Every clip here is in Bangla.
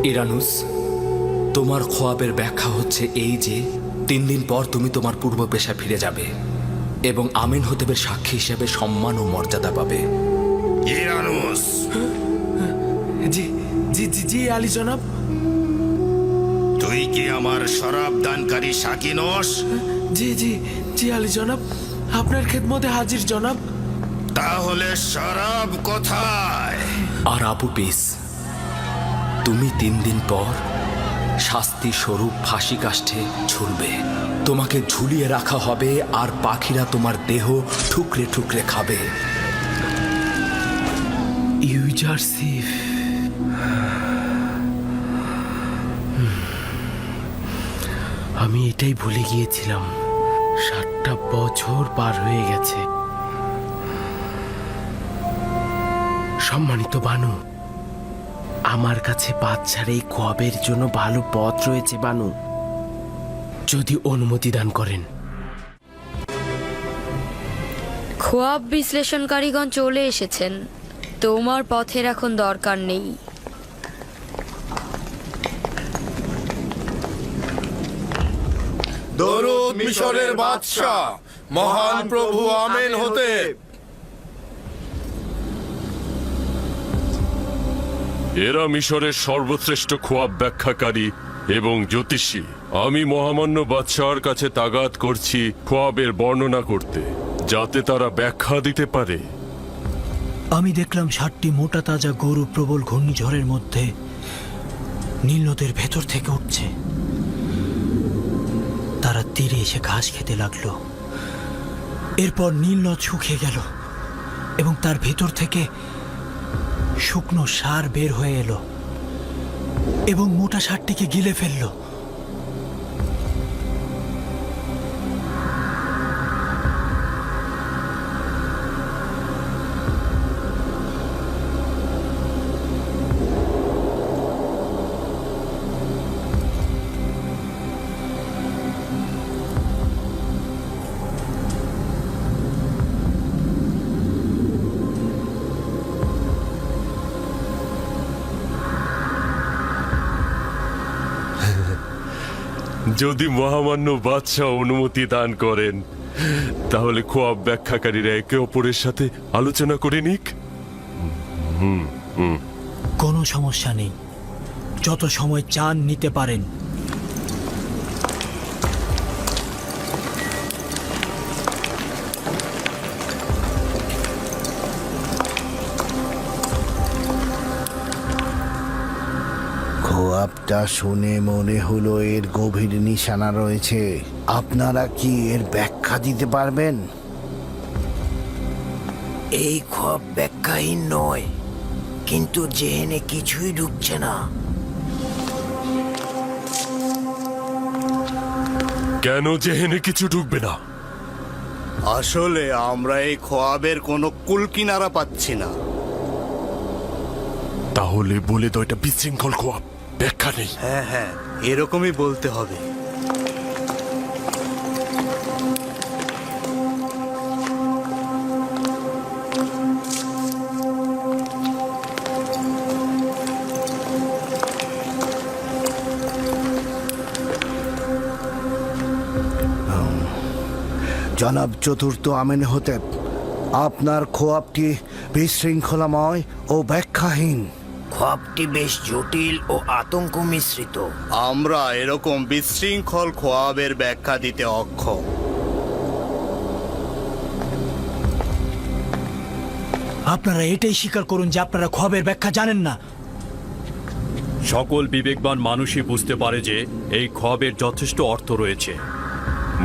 ইরানুস, তোমার খোয়াবের ব্যাখ্যা হচ্ছে এই যে 3 দিন পর তুমি তোমার পূর্ব পেশা ফিরে যাবে এবং আমিন হতেবের সাক্ষী হিসেবে সম্মান ও মর্যাদা পাবে। ইরানুস, জি জি জি জি আলী জনাব। তুই কি আমার শরাব দানকারী সাকি নস? জি জি জি আলী জনাব, আপনার খেদমতে হাজির জনাব। তাহলে শরাব কোথায়? আর আবু পিস, তুমি 3 দিন পর শাস্তি স্বরূপ ফাঁসি কাষ্ঠে ঝুলবে। তোমাকে ঝুলিয়ে রাখা হবে আর পাখিরা তোমার দেহ ঠুকরে ঠুকরে খাবে। ইউজারসিফ, আমি এটাই ভুলে গিয়েছিলাম। 7টা বছর পার হয়ে গেছে। সম্মানিত বানু, আমার কাছে বাচ্চার এই খোয়াবের জন্য ভালো পথ রয়েছে বানু, যদি অনুমতি দান করেন। খোয়াব বিশ্লেষণকারীগণ চলে এসেছেন। তোমার পথের এখন দরকার নেই। দরুদ মিশরের বাদশাহ মহান প্রভু আমেন হতে। এরা মিশরের সর্বশ্রেষ্ঠ খোয়াব ব্যাখ্যাকারী এবং জ্যোতিষী। আমি মহামান্য বাদশাহর কাছে তাগাদ করছি খোয়াবের বর্ণনা করতে, যাতে তারা ব্যাখ্যা দিতে পারে। আমি দেখলাম 7টি মোটা তাজা গরু প্রবল ঘূর্ণিঝড়ের মধ্যে নীল নদের ভেতর থেকে উঠছে। তারা তীরে এসে ঘাস খেতে লাগলো। এরপর নীল নদ শুকিয়ে গেল এবং তার ভেতর থেকে শুকনো সার বের হয়ে এলো এবং মোটা সারটিকে গিলে ফেললো। যদি মহামান্য বাদশাহ অনুমতি দান করেন, তাহলে খোয়াব ব্যাখ্যাকারীরা একে অপরের সাথে আলোচনা করে নিক। কোনো সমস্যা নেই, যত সময় চান নিতে পারেন। খোয়াবটা শুনে মনে হলো এর গভীর নিশানা রয়েছে। আপনারা কি এর ব্যাখ্যা দিতে পারবেন? এই খোয়াব ব্যাখ্যাহীন নয়, কিন্তু জেহেনে কিছুই ঢুকছে না। কেন জেহেনে কিছু ঢুকবে না? আসলে আমরা এই খোয়াবের কোনো কুলকিনারা পাচ্ছি না। তাহলে বলে দাও এটা বিশৃঙ্খল খোয়াব, ব্যাখ্যা নেই। হ্যাঁ হ্যাঁ, এরকমই বলতে হবে। জনাব চতুর্থ আমেনহোতেপ, আপনার খোয়াবটি বিশৃঙ্খলাময় ও ব্যাখ্যাহীন। খোয়াবটি বেশ জটিল ও আতঙ্ক মিশ্রিত। আমরা এরকম বিশৃঙ্খল খোয়াবের ব্যাখ্যা দিতে অক্ষম। আপনারা এটাই স্বীকার করুন যে আপনারা খোয়াবের ব্যাখ্যা জানেন না। সকল বিবেকবান মানুষই বুঝতে পারে যে এই খোয়াবের যথেষ্ট অর্থ রয়েছে।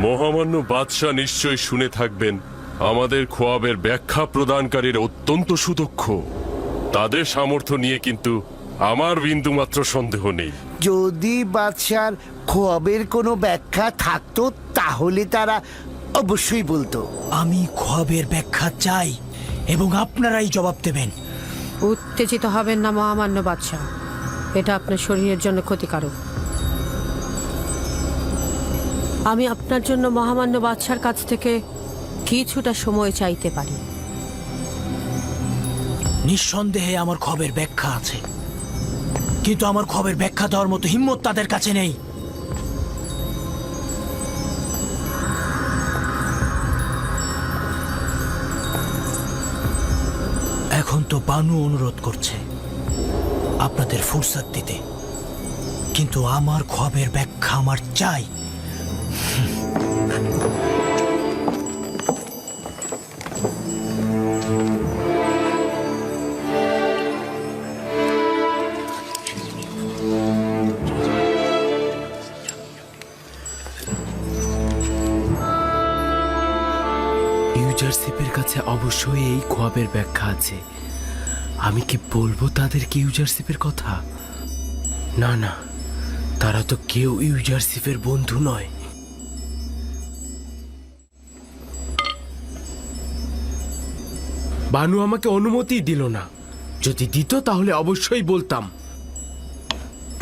মহামান্য বাদশাহ নিশ্চয় শুনে থাকবেন আমাদের খোয়াবের ব্যাখ্যা প্রদানকারীর অত্যন্ত সুদক্ষ। তাদের সামর্থ্য নিয়ে কিন্তু আমার বিন্দুমাত্র সন্দেহ নেই। যদি বাদশার খোয়াবের কোনো ব্যাখ্যা থাকতো তাহলে তারা অবশ্যই বলতো। আমি খোয়াবের ব্যাখ্যা চাই এবং আপনারাই জবাব দেবেন। উত্তেজিত হবেন না মহামান্য বাদশাহ, এটা আপনার শরীরের জন্য ক্ষতিকারক। আমি আপনার জন্য মহামান্য বাদশার কাছ থেকে কিছুটা সময় চাইতে পারি। নিঃসন্দেহে আমার খোয়াবের ব্যাখ্যা আছে। কিন্তু আমার খবরের ব্যাখ্যা দেওয়ার মতো হিম্মত তাদের কাছে নেই। এখন তো বানু অনুরোধ করছে আপনাদের ফুরসত দিতে, কিন্তু আমার খবরের ব্যাখ্যা আমার চাই। ইউজারশিপের কাছে অবশ্যই এই খোয়াবের ব্যাখ্যা আছে। আমি কি বলবো তাদেরকে ইউজারশিপের কথা? না না, তারা তো কেউ ইউজারশিপের বন্ধু নয়। বানু আমাকে অনুমতি দিল না। যদি দিত তাহলে অবশ্যই বলতাম।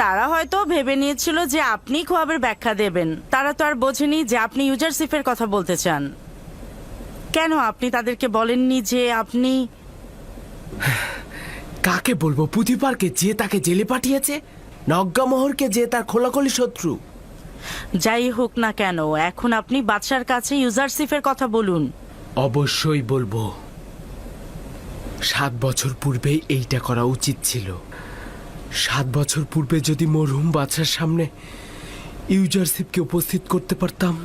তারা হয়তো ভেবে নিয়েছিল যে আপনি খোয়াবের ব্যাখ্যা দেবেন। তারা তো আর বোঝেনি যে আপনি ইউজারশিপের কথা বলতে চান। কেন আপনি তাদেরকে বলেননি যে আপনি... কাকে বলবো? পুঁথিপারকে, যে তাকে জেলে পাঠিয়েছে? নজ্ঞামোহরকে, যে তার খোলাখলি শত্রু? যাই হোক না কেন, এখন আপনি বাদশার কাছে ইউজারশিপের কথা বলুন। অবশ্যই বলবো। 7 বছর পূর্বে এইটা করা উচিত ছিল। 7 বছর পূর্বে যদি মরহুম বাদশার সামনে ইউজারশিপকে উপস্থিত করতে পারতাম।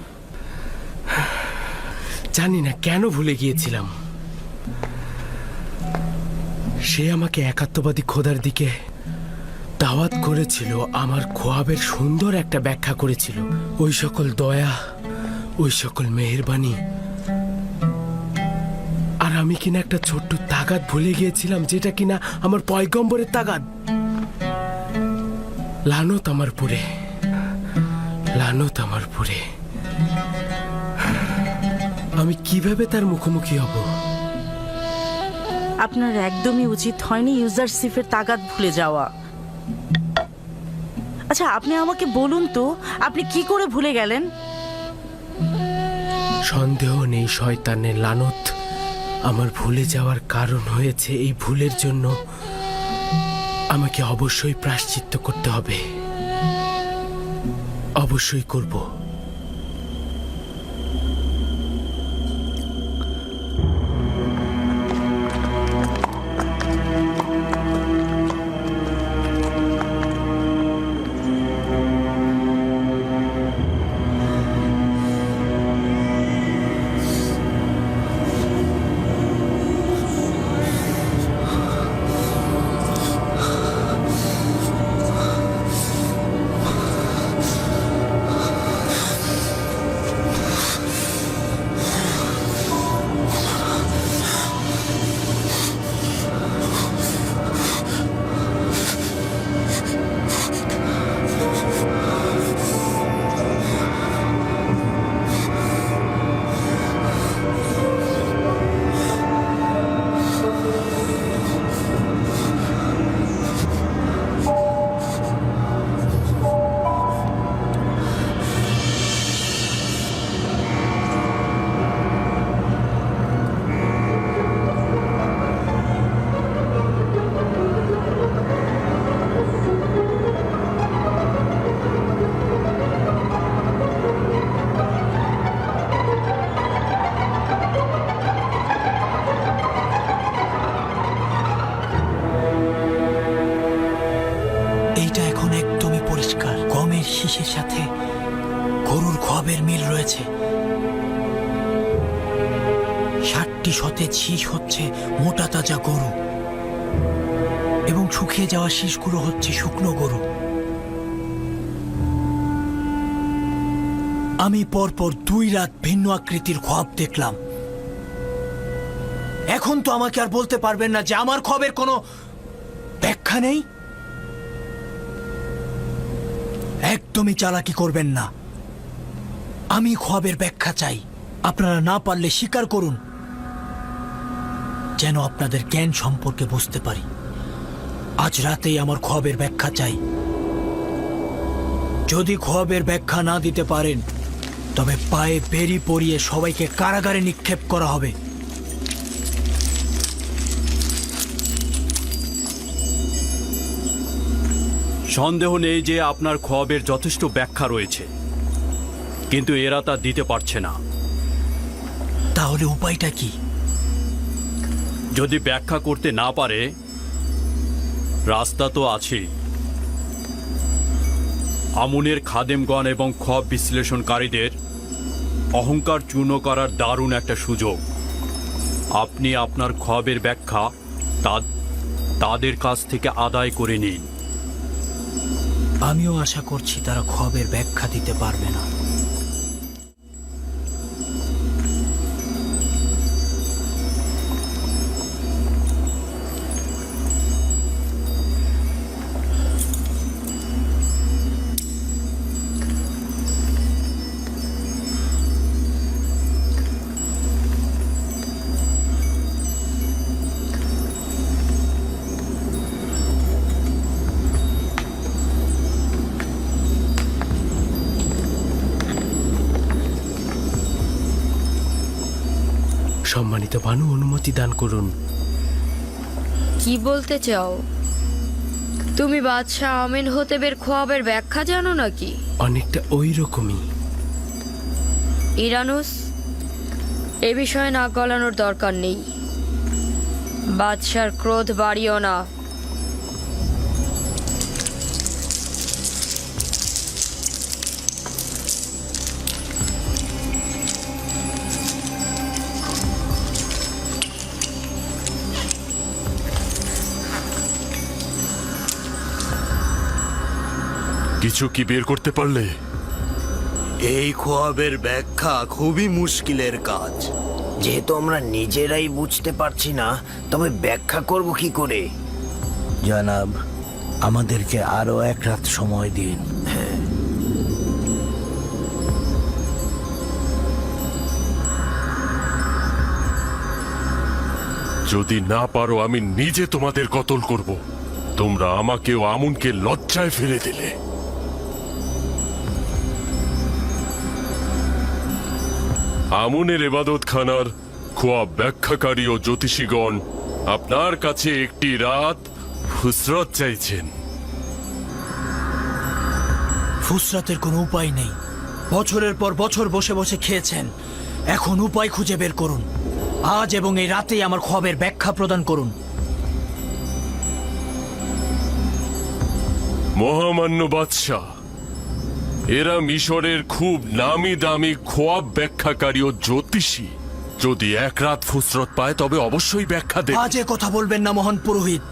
জানি না কেন ভুলে গিয়েছিলাম। সে আমাকে একাত্মবাদী খোদার দিকে দাওয়াত করেছিল, আমার খোয়াবের সুন্দর একটা ব্যাখ্যা করেছিল। ওই সকল দয়া, ওই সকল মেহেরবানি। আর আমি কিনা একটা ছোট্ট তাগাদ ভুলে গিয়েছিলাম, যেটা কিনা আমার পয়গম্বরের তাগাদ। লানত আমার পুরে, লানত আমার পুরে। আমি কিভাবে তার মুখোমুখি হব? আপনার একদমই উচিত হয়নি ইউজারশিপের তাগাদ ভুলে যাওয়া। আচ্ছা, আপনি আমাকে বলুন তো, আপনি কি করে ভুলে গেলেন? সন্দেহ নেই শয়তানের লানত আমার ভুলে যাওয়ার কারণ হয়েছে। এই ভুলের জন্য আমাকে অবশ্যই প্রায়শ্চিত্ত করতে হবে। অবশ্যই করব। শীষের সাথে গরুর খোয়াবের মিল রয়েছে। 60টি সতেজ শীষ হচ্ছে মোটা তাজা গরু, এবং শুকিয়ে যাওয়া শীষগুলো হচ্ছে শুকনো গরু। আমি পরপর 2 রাত ভিন্ন আকৃতির খোয়াব দেখলাম। এখন তো আমাকে আর বলতে পারবেন না যে আমার খোয়াবের কোনো ব্যাখ্যা নেই। একদমই চালাকি করবেন না। আমি খোয়াবের ব্যাখ্যা চাই। আপনারা না পারলে স্বীকার করুন, যেন আপনাদের জ্ঞান সম্পর্কে বুঝতে পারি। আজ রাতেই আমার খোয়াবের ব্যাখ্যা চাই। যদি খোয়াবের ব্যাখ্যা না দিতে পারেন, তবে পায়ে বেরি পরিয়ে সবাইকে কারাগারে নিক্ষেপ করা হবে। সন্দেহ নেই যে আপনার খোয়াবের যথেষ্ট ব্যাখ্যা রয়েছে, কিন্তু এরা তা দিতে পারছে না। তাহলে উপায়টা কি? যদি ব্যাখ্যা করতে না পারে, রাস্তা তো আছেই। আমুনের খাদেমগণ এবং খোয়াব বিশ্লেষণকারীদের অহংকার চূর্ণ করার দারুণ একটা সুযোগ। আপনি আপনার খোয়াবের ব্যাখ্যা তাদের কাছ থেকে আদায় করে নিন। আমিও আশা করছি তারা খোয়াবের ব্যাখ্যা দিতে পারবে না। সম্মানিত বানু, অনুমতি দান করুন। কি বলতে চাও? তুমি বাদশাহ আমিন হোতেবের খোয়াবের ব্যাখ্যা জানো নাকি? অনেকটা ওই রকমই। ইরানুস, এ বিষয়ে নাক গলানোর দরকার নেই। বাদশার ক্রোধ বাড়িও না। কিছু কি বের করতে পারলে? এই খোয়াবের ব্যাখ্যা খুবই মুশকিলের কাজ। যেহেতু আমরা নিজেরাই বুঝতে পারছি না, তবে ব্যাখ্যা করব কি করে? জনাব, আমাদেরকে আরো এক রাত সময় দিন। যদি না পারো, আমি নিজে তোমাদের কতল করব। তোমরা আমাকেও আমুনকে লজ্জায় ফেলে দিলে। আমুনের এবাদতখানার খোয়াব ব্যাখ্যাকারী ও জ্যোতিষীগণ আপনার কাছে একটি রাত ফুসরত চাইছেন। ফুসরাতের কোনো উপায় নেই। বছরের পর বছর বসে বসে খেয়েছেন, এখন উপায় খুঁজে বের করুন। আজ এবং এই রাতেই আমার খোয়াবের ব্যাখ্যা প্রদান করুন। মহামান্য বাদশাহ, এরা মিশরের খুব নামি দামি খোয়াব ব্যাখ্যাকারী ও জ্যোতিষী। যদি এক রাত ফুসরত পায় তবে অবশ্যই ব্যাখ্যা দেবে। আজে কথা বলবেন না মহান পুরোহিত।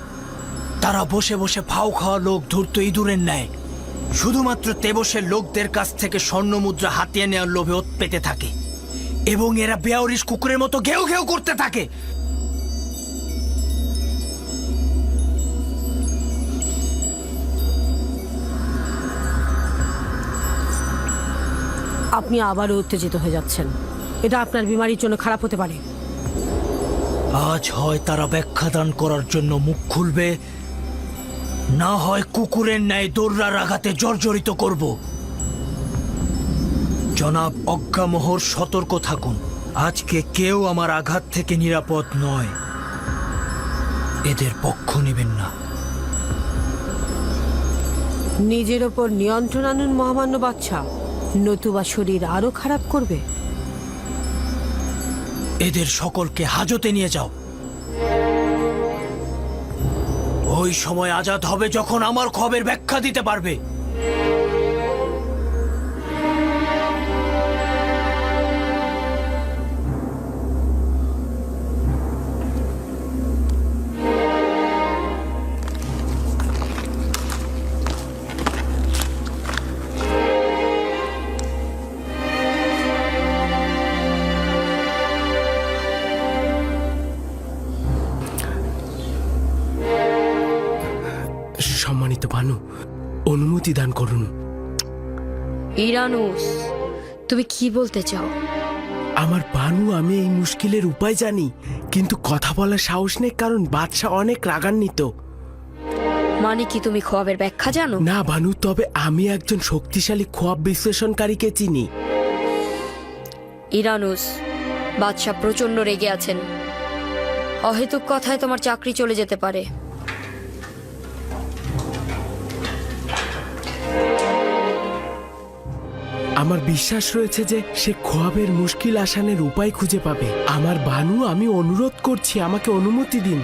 তারা বসে বসে ফাও খাওয়া লোক, ধূর্ত ইঁদুরের ন্যায় শুধুমাত্র তেবসের লোকদের কাছ থেকে স্বর্ণ মুদ্রা হাতিয়ে নেওয়ার লোভে ওত পেতে থাকে, এবং এরা বেয়ারিশ কুকুরের মতো ঘেউ ঘেউ করতে থাকে। আপনি আবারও উত্তেজিত হয়ে যাচ্ছেন। এটা আপনার বিমারির জন্য খারাপ হতে পারে। আজ হয় তারা ব্যাখ্যা দান করার জন্য মুখ খুলবে, না হয় কুকুরের ন্যায় দৌড়ার আঘাতে জর্জরিত করব। জনাব অজ্ঞামোহর, সতর্ক থাকুন। আজকে কেউ আমার আঘাত থেকে নিরাপদ নয়। এদের পক্ষ নেবেন না। নিজের ওপর নিয়ন্ত্রণ আনুন মহামান্য বাদশাহ, নতুবা শরীর আরো খারাপ করবে। এদের সকলকে হাজতে নিয়ে যাও। ওই সময় আজাদ হবে যখন আমার খবরের ব্যাখ্যা দিতে পারবে। সম্মানিত বানু, অনুমতি দান করুন। ইরানুস, তুমি কি বলতে চাও? আমার বানু, আমি এই মুশকিলের উপায় জানি, কিন্তু কথা বলার সাহস নেই, কারণ বাদশাহ অনেক রাগান্বিত। মানে কি তুমি খোয়াবের ব্যাখ্যা জানো? না বানু, তবে আমি একজন শক্তিশালী খোয়াব বিশ্লেষণকারীকে চিনি। ইরানুস, বাদশাহ প্রচন্ড রেগে আছেন। অহেতুক কথায় তোমার চাকরি চলে যেতে পারে। আমার বিশ্বাস রয়েছে যে সে খোয়াবের মুশকিল আসানের উপায় খুঁজে পাবে। আমার বানু, আমি অনুরোধ করছি, আমাকে অনুমতি দিন।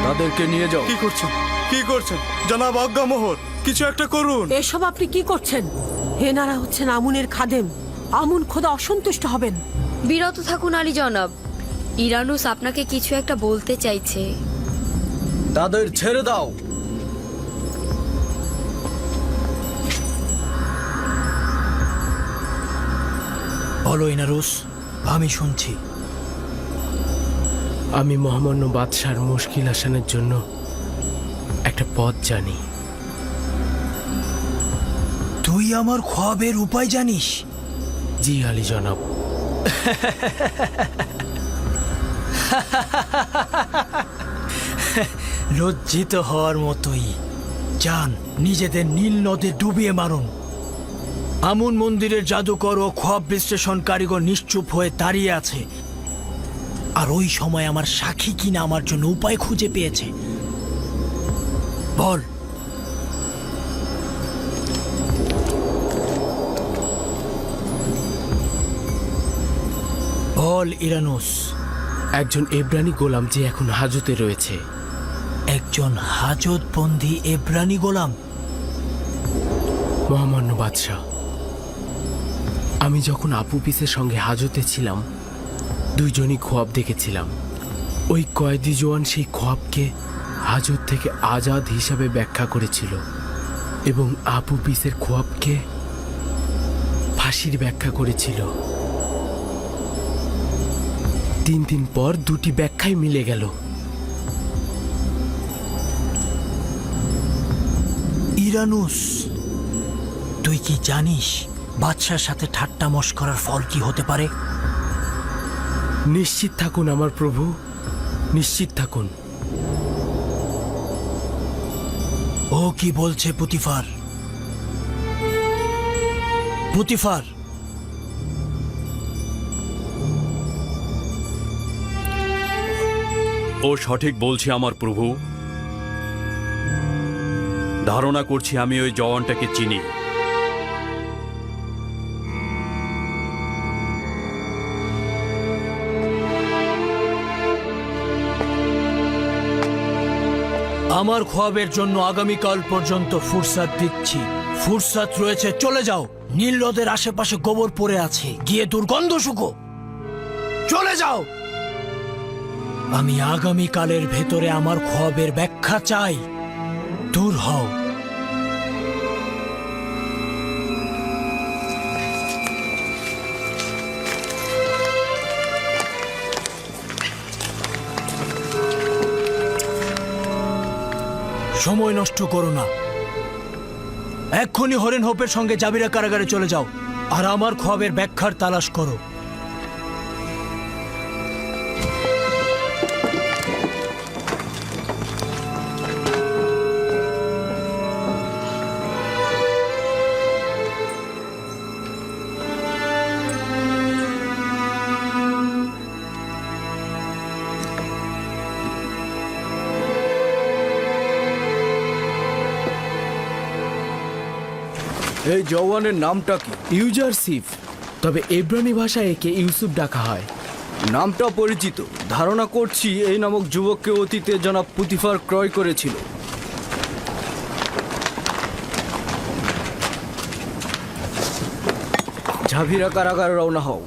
তাদেরকে নিয়ে যাও। কি করছেন, কি করছেন জনাব আজ্ঞামোহর? কিছু একটা করুন। এসব আপনি কি করছেন? এনারা হচ্ছেন আমুনের খাদেম। আমুন খোদা অসন্তুষ্ট হবেন। বিরত থাকুন আলী জনাব, ইরানুস আপনাকে কিছু একটা বলতে চাইছে। তাদের ছেড়ে দাও। বলো ইনারুস, আমি শুনছি। আমি মহামান্য বাদশার মুশকিল আসানের জন্য একটা পথ জানি। তুই আমার খোয়াবের উপায় জানিস? জি আলী জনাব। লজ্জিত হওয়ার মতোই। যান, নিজেদের নীল নদে ডুবিয়ে মারুন। আমুন মন্দিরের জাদুকর ও খোয়াব বিশ্লেষণ কারিগর নিশ্চুপ হয়ে দাঁড়িয়ে আছে, আর ওই সময় আমার সাক্ষী কিনা আমার জন্য উপায় খুঁজে পেয়েছে। বল। বল ইরানুস। একজন এব্রানি গোলাম যে এখন হাজতে রয়েছে। একজন হাজতবন্দি এব্রানি গোলাম? মহামান্য বাদশাহ, আমি যখন আপু পিসের সঙ্গে হাজতে ছিলাম, দুইজনই খোয়াব দেখেছিলাম। ওই কয়েদি জওয়ান সেই খোয়াবকে হাজত থেকে আজাদ হিসাবে ব্যাখ্যা করেছিল এবং আপু পিসের খোয়াবকে ফাঁসির ব্যাখ্যা করেছিল। 3 দিন পর দুটি ব্যাখ্যাই মিলে গেল। ইরানুস, তুই কি জানিস বাদশার সাথে ঠাট্টা মশকরার ফল কি হতে পারে? নিশ্চিত থাকুন আমার প্রভু, নিশ্চিত থাকুন। ও কি বলছে পুতিফার? পুতিফার, ও সঠিক বলছে আমার প্রভু। ধারণা করছি আমি ওই জওয়ানটাকে চিনি। আমার খোয়াবের জন্য আগামীকাল পর্যন্ত ফুরসাত দিচ্ছি। ফুরসাত রয়েছে, চলে যাও। নীল নদের আশেপাশে গোবর পড়ে আছে, গিয়ে দুর্গন্ধ শুকো। চলে যাও। আমি আগামীকালের ভেতরে আমার খোয়াবের ব্যাখ্যা চাই। দূর হও। সময় নষ্ট করো না, এক্ষুনি হরেন হোপের সঙ্গে জাবিরা কারাগারে চলে যাও আর আমার খোয়াবের ব্যাখ্যার তালাশ করো। এই জওয়ানের নামটা কি? ইউজারসিফ, তবে এব্রানি ভাষায় একে ইউসুফ ডাকা হয়। নামটা পরিচিত। ধারণা করছি এই নামক যুবককে অতীতে জনাব পুতিফার ক্রয় করেছিল। ঝাভিরা কারাগারে রওনা হও।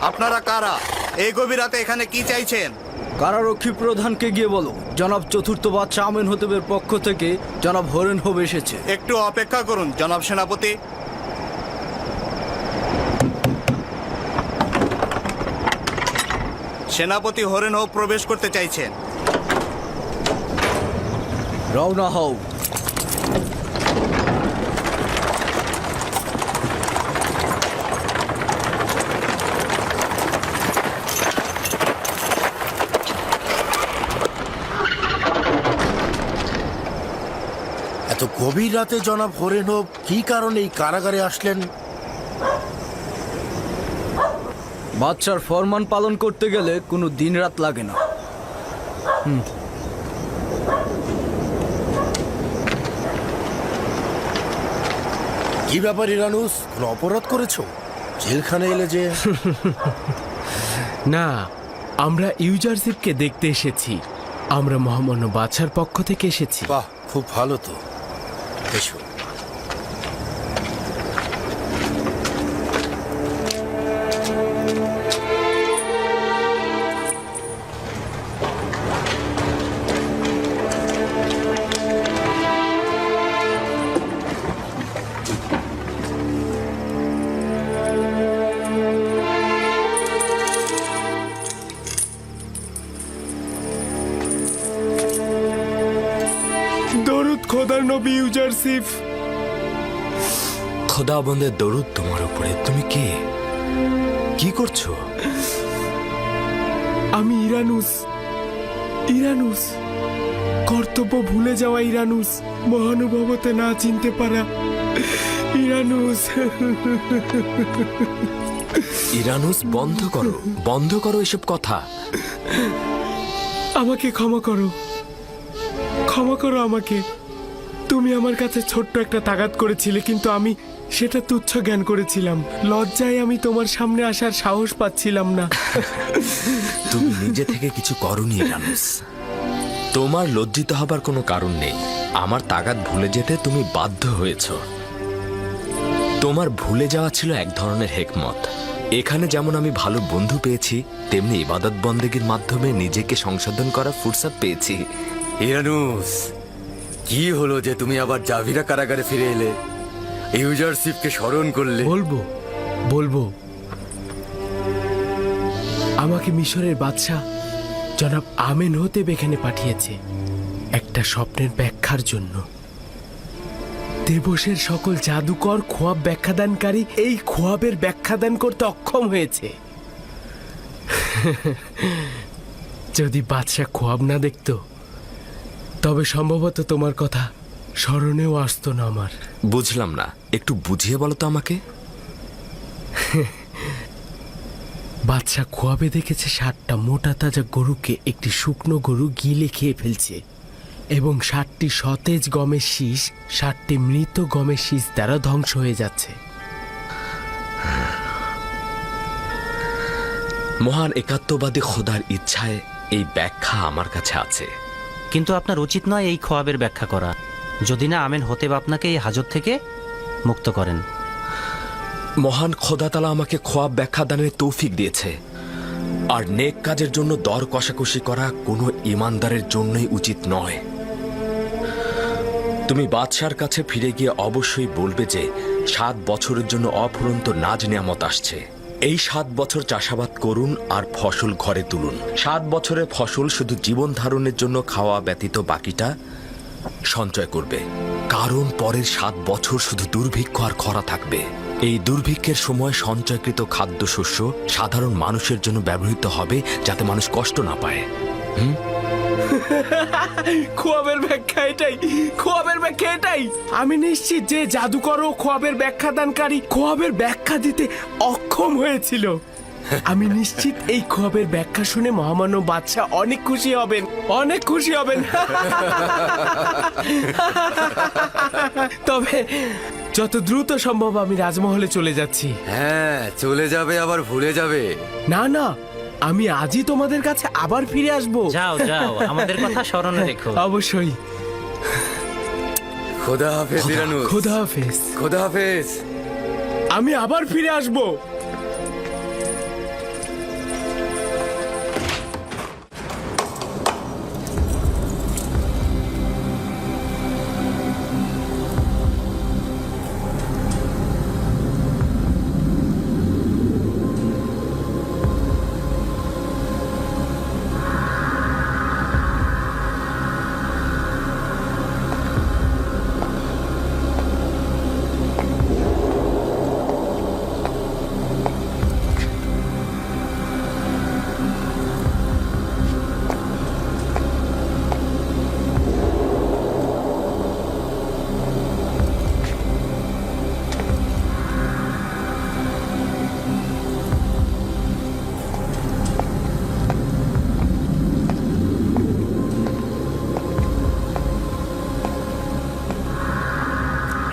আপনারা কারা? এই গভীর রাতে এখানে কি চাইছেন? কারারক্ষী প্রধানকে গিয়ে বলো জনাব চতুর্থ বাদশাহ আমেন হতেবের পক্ষ থেকে জনাব হরেন হোব এসেছে। একটু অপেক্ষা করুন জনাব সেনাপতি। সেনাপতি হরেন হোপ প্রবেশ করতে চাইছেন। রওনা হও। এত গভীর রাতে জনাব হরেন হোপ কি কারণে এই কারাগারে আসলেন? বাদশার ফরমান পালন করতে গেলে কোনো দিন রাত লাগে না। কি ব্যাপার ইরানুস, কোনো অপরাধ করেছো? জেলখানে এলে যে? না, আমরা ইউজারশিপকে দেখতে এসেছি। আমরা মহামান্য বাদশার পক্ষ থেকে এসেছি। বাহ, খুব ভালো তো। এসো। দরুদ খোদার নবী ইউজারশিপ। খোদাবন্দের দরুদ তোমার উপরে। তুমি কে? কি করছো? আমি ইরানুস। ইরানুস, কর্তব্য ভুলে যাওয়া ইরানুস, মহানুভবতে না চিনতে পারা ইরানুস। ইরানুস, বন্ধ করো, বন্ধ করো এসব কথা। আমাকে ক্ষমা করো, ক্ষমা করো আমাকে। তুমি আমার কাছে ছোট্ট একটা তাগাদ করেছিলে, কিন্তু আমি সেটা তুচ্ছ জ্ঞান করেছিলাম। লজ্জায় আমি তোমার সামনে আসার সাহস পাচ্ছিলাম না। তুমি নিজে থেকে কিছু করনি ইরানুস। তোমার লজ্জিত হবার কোনো কারণ নেই। আমার তাগাদ ভুলে যেতে তুমি বাধ্য হয়েছ। তোমার ভুলে যাওয়া ছিল এক ধরনের হেকমত। এখানে যেমন আমি ভালো বন্ধু পেয়েছি, তেমনি ইবাদত বন্দেগীর মাধ্যমে নিজেকে সংশোধন করার ফুরসত পেয়েছি। ইরানুস, কি হলো যে তুমি আবার জাভিরা কারাগারে ফিরে এলে? ইউজারশিপকে স্মরণ করলে? বলবো বলবো। আমাকে মিশরের বাদশাহ জনাব আমেন হতেব এখানে পাঠিয়েছে একটা স্বপ্নের ব্যাখ্যার জন্য। দেবসের সকল জাদুকর খোয়াব ব্যাখ্যাদানকারী এই খোয়াবের ব্যাখ্যাদান করতে অক্ষম হয়েছে। যদি বাদশাহ খোয়াব না দেখতো, তবে সম্ভবত তোমার কথা স্মরণেও আসতো না আমার। বুঝলাম না, একটু বুঝিয়ে বলো তো আমাকে। বাদশাহ খোয়াবে দেখেছে 60টা মোটা তাজা গরুকে একটি শুকনো গরু গিলে খেয়ে ফেলছে, এবং 60টি সতেজ গমের শীষ 60টি মৃত গমের শীষ দ্বারা ধ্বংস হয়ে যাচ্ছে। মহান একাত্মবাদী খোদার ইচ্ছায় এই ব্যাখ্যা আমার কাছে আছে। কিন্তু আপনার উচিত নয় এই খোয়াবের ব্যাখ্যা করা, যদি না আমেন হতেব আপনাকে এই হাজত থেকে মুক্ত করেন। মহান খোদা তাআলা আমাকে খোয়াব ব্যাখ্যা দানের তৌফিক দিয়েছে, আর নেক কাজের জন্য দর কষাকষি করা কোনো ইমানদারের জন্যই উচিত নয়। তুমি বাদশার কাছে ফিরে গিয়ে অবশ্যই বলবে যে 7 বছরের জন্য অফুরন্ত নাজ নিয়ামত আসছে। এই 7 বছর চাষাবাদ করুন আর ফসল ঘরে তুলুন। 7 বছরের ফসল শুধু জীবন ধারণের জন্য খাওয়া ব্যতীত বাকিটা সঞ্চয় করবে, কারণ পরের 7 বছর শুধু দুর্ভিক্ষ আর খরা থাকবে। এই দুর্ভিক্ষের সময় সঞ্চয়কৃত খাদ্যশস্য সাধারণ মানুষের জন্য ব্যবহৃত হবে, যাতে মানুষ কষ্ট না পায়। খোয়াবের ব্যাখ্যা এটাই, খোয়াবের ব্যাখ্যা এটাই। আমি নিশ্চিত যে জাদুকর ও খোয়াবের ব্যাখ্যাদানকারী খোয়াবের ব্যাখ্যা দিতে অক্ষম হয়েছিল। আমি নিশ্চিত এই খোয়াবের ব্যাখ্যা শুনে মহামান্য বাদশাহ অনেক খুশি হবেন, অনেক খুশি হবেন। তবে যত দ্রুত সম্ভব আমি রাজমহলে চলে যাচ্ছি। হ্যাঁ, চলে যাবে আবার ভুলে যাবে। না না, আমি আজই তোমাদের কাছে আবার ফিরে আসবো। যাও যাও, আমাদের কথা স্মরণে রেখো। অবশ্যই। খোদা হাফেজ ইরানুস। খোদা হাফেজ। খোদা হাফেজ। আমি আবার ফিরে আসবো।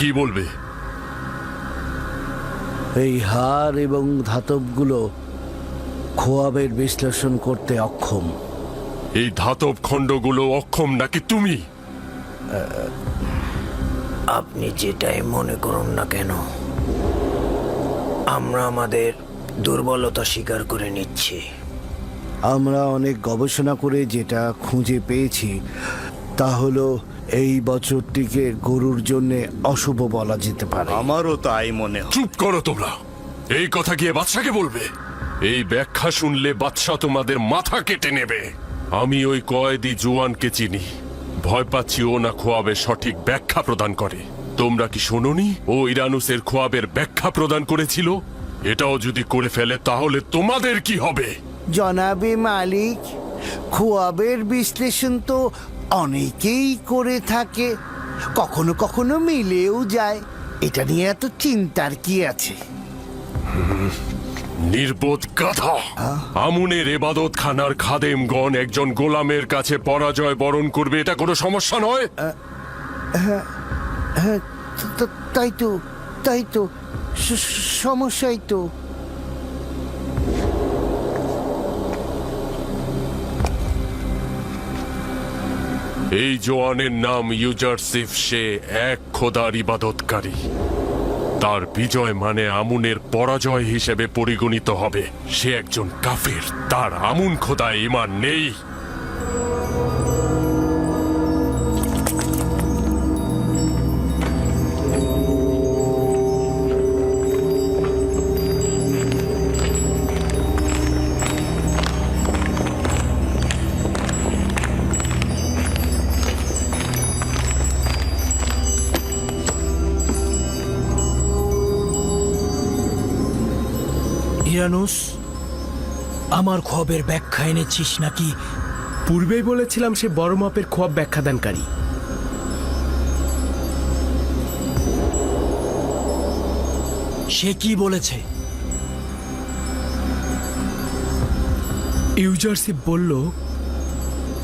কি বলবে? এই হার এবং ধাতবগুলো খোয়াবের বিশ্লেষণ করতে অক্ষম। এই ধাতব খণ্ডগুলো অক্ষম নাকি তুমি? আপনি যেটাই মনে করুন না কেন, আমরা আমাদের দুর্বলতা স্বীকার করে নিচ্ছি। আমরা অনেক গবেষণা করে যেটা খুঁজে পেয়েছি তা হলো এই বছরটিকে গরুর জন্য অশুভ বলা যেতে পারে। আমারও তাই মনে হয়। চুপ করো তোমরা। এই কথা গিয়ে বাদশাকে বলবে। এই ব্যাখ্যা শুনলে বাদশা তোমাদের মাথা কেটে নেবে। আমি ওই কয়েদি জোয়ানকে চিনি। ভয় পাচ্ছি ও না খোয়াবের সঠিক ব্যাখ্যা প্রদান করে। তোমরা কি শোনোনি ও ইরানুসের খোয়াবের ব্যাখ্যা প্রদান করেছিল? এটাও যদি করে ফেলে তাহলে তোমাদের কি হবে? জনাবে মালিক, খোয়াবের বিশ্লেষণ তো অনেকেই করে থাকে, কখনো কখনো মিলেও যায়। এটা নিয়ে এত চিন্তার কি আছে? নির্বোধ গাধা! আমুনের এবাদত খানার খাদেমগণ একজন গোলামের কাছে পরাজয় বরণ করবে, এটা কোনো সমস্যা নয়। হ্যাঁ, তাই তো সমস্যাই তো। এই জোয়ানের নাম ইউজারসিফ। সে এক খোদার ইবাদতকারী। তার বিজয় মানে আমুনের পরাজয় হিসেবে পরিগণিত হবে। সে একজন কাফির। তার আমুন খোদায় ঈমান নেই। ইরানুস, আমার খোয়াবের ব্যাখ্যা এনেছিস নাকি? পূর্বেই বলেছিলাম সে বড় মাপের খোয়াব ব্যাখ্যাদানকারী। সে কি বলেছে? ইউজারসিফ বলল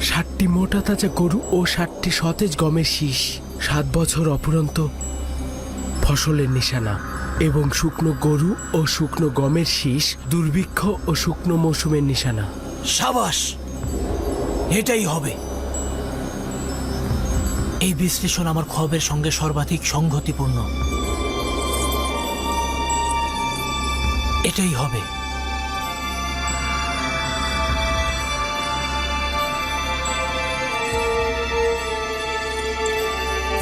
60টি মোটা তাজা গরু ও 60টি সতেজ গমের শীষ 7 বছর অপুরন্ত ফসলের নিশানা, এবং শুকনো গরু ও শুকনো গমের শীষ দুর্ভিক্ষ ও শুকনো মৌসুমের নিশানা। সাবাস, এটাই হবে। এই বিশ্লেষণ আমার খোয়াবের সঙ্গে সর্বাধিক সংগতিপূর্ণ। এটাই হবে।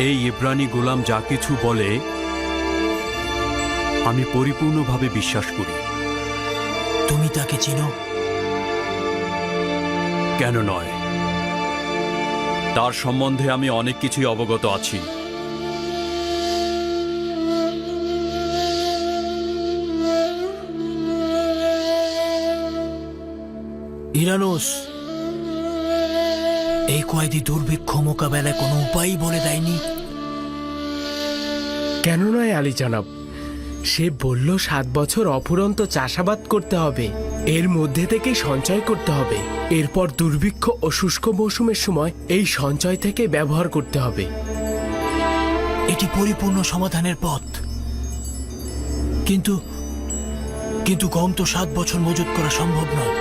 এই ইব্রানি গোলাম যা কিছু বলে আমি পরিপূর্ণভাবে বিশ্বাস করি। তুমি তাকে চিনো? কেন নয়, তার সম্বন্ধে আমি অনেক কিছুই অবগত আছি। ইরানুস, এই কয়েদি দুর্ভিক্ষ মোকাবেলায় কোনো উপায় বলে দেয়নি? কেন নয় আলী জনাব, সে বলল 7 বছর অফুরন্ত চাষাবাদ করতে হবে, এর মধ্যে থেকে সঞ্চয় করতে হবে, এরপর দুর্ভিক্ষ ও শুষ্ক মৌসুমের সময় এই সঞ্চয় থেকে ব্যবহার করতে হবে। এটি পরিপূর্ণ সমাধানের পথ। কিন্তু কিন্তু গম তো 7 বছর মজুত করা সম্ভব নয়।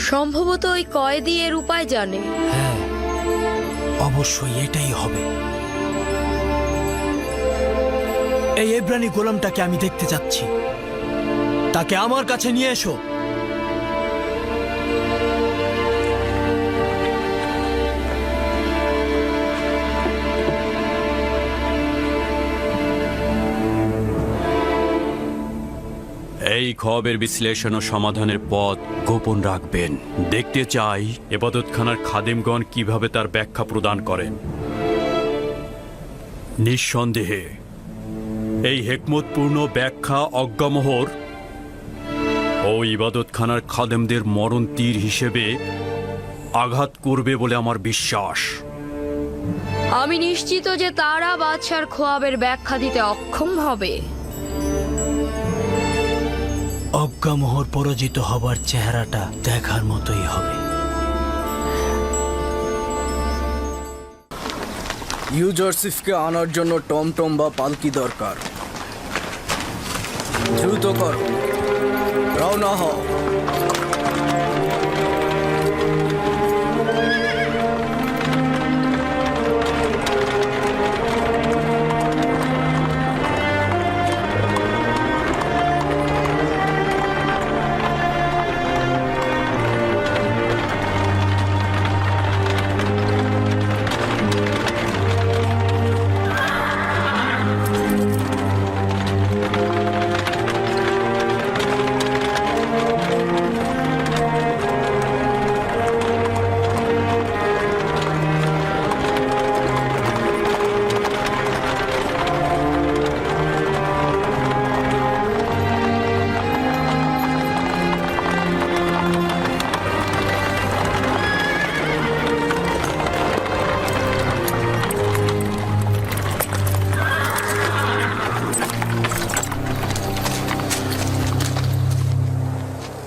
সম্ভবত ওই কয়েদি এর উপায় জানে। হ্যাঁ, অবশ্যই এটাই হবে। এই ইব্রানি গোলামটাকে আমি দেখতে যাচ্ছি। তাকে আমার কাছে নিয়ে এসো। এই খোয়াবের বিশ্লেষণ ও সমাধানের পথ গোপন রাখবেন। দেখতে চাই ইবাদতখানার খাদেমগণ কিভাবে তার ব্যাখ্যা প্রদান করেন। নিঃসন্দেহে এই হেকমতপূর্ণ ব্যাখ্যা অজ্ঞামোহর ও ইবাদতখানার খাদেমদের মরণ তীর হিসেবে আঘাত করবে বলে আমার বিশ্বাস। আমি নিশ্চিত যে তারা বাদশার খোয়াবের ব্যাখ্যা দিতে অক্ষম হবে। অজ্ঞামোহর পরাজিত হবার চেহারাটা দেখার মতোই হবে। ইউজারসিফকে আনার জন্য টমটম বা পালকি দরকার। দ্রুত করো, রওনা হও।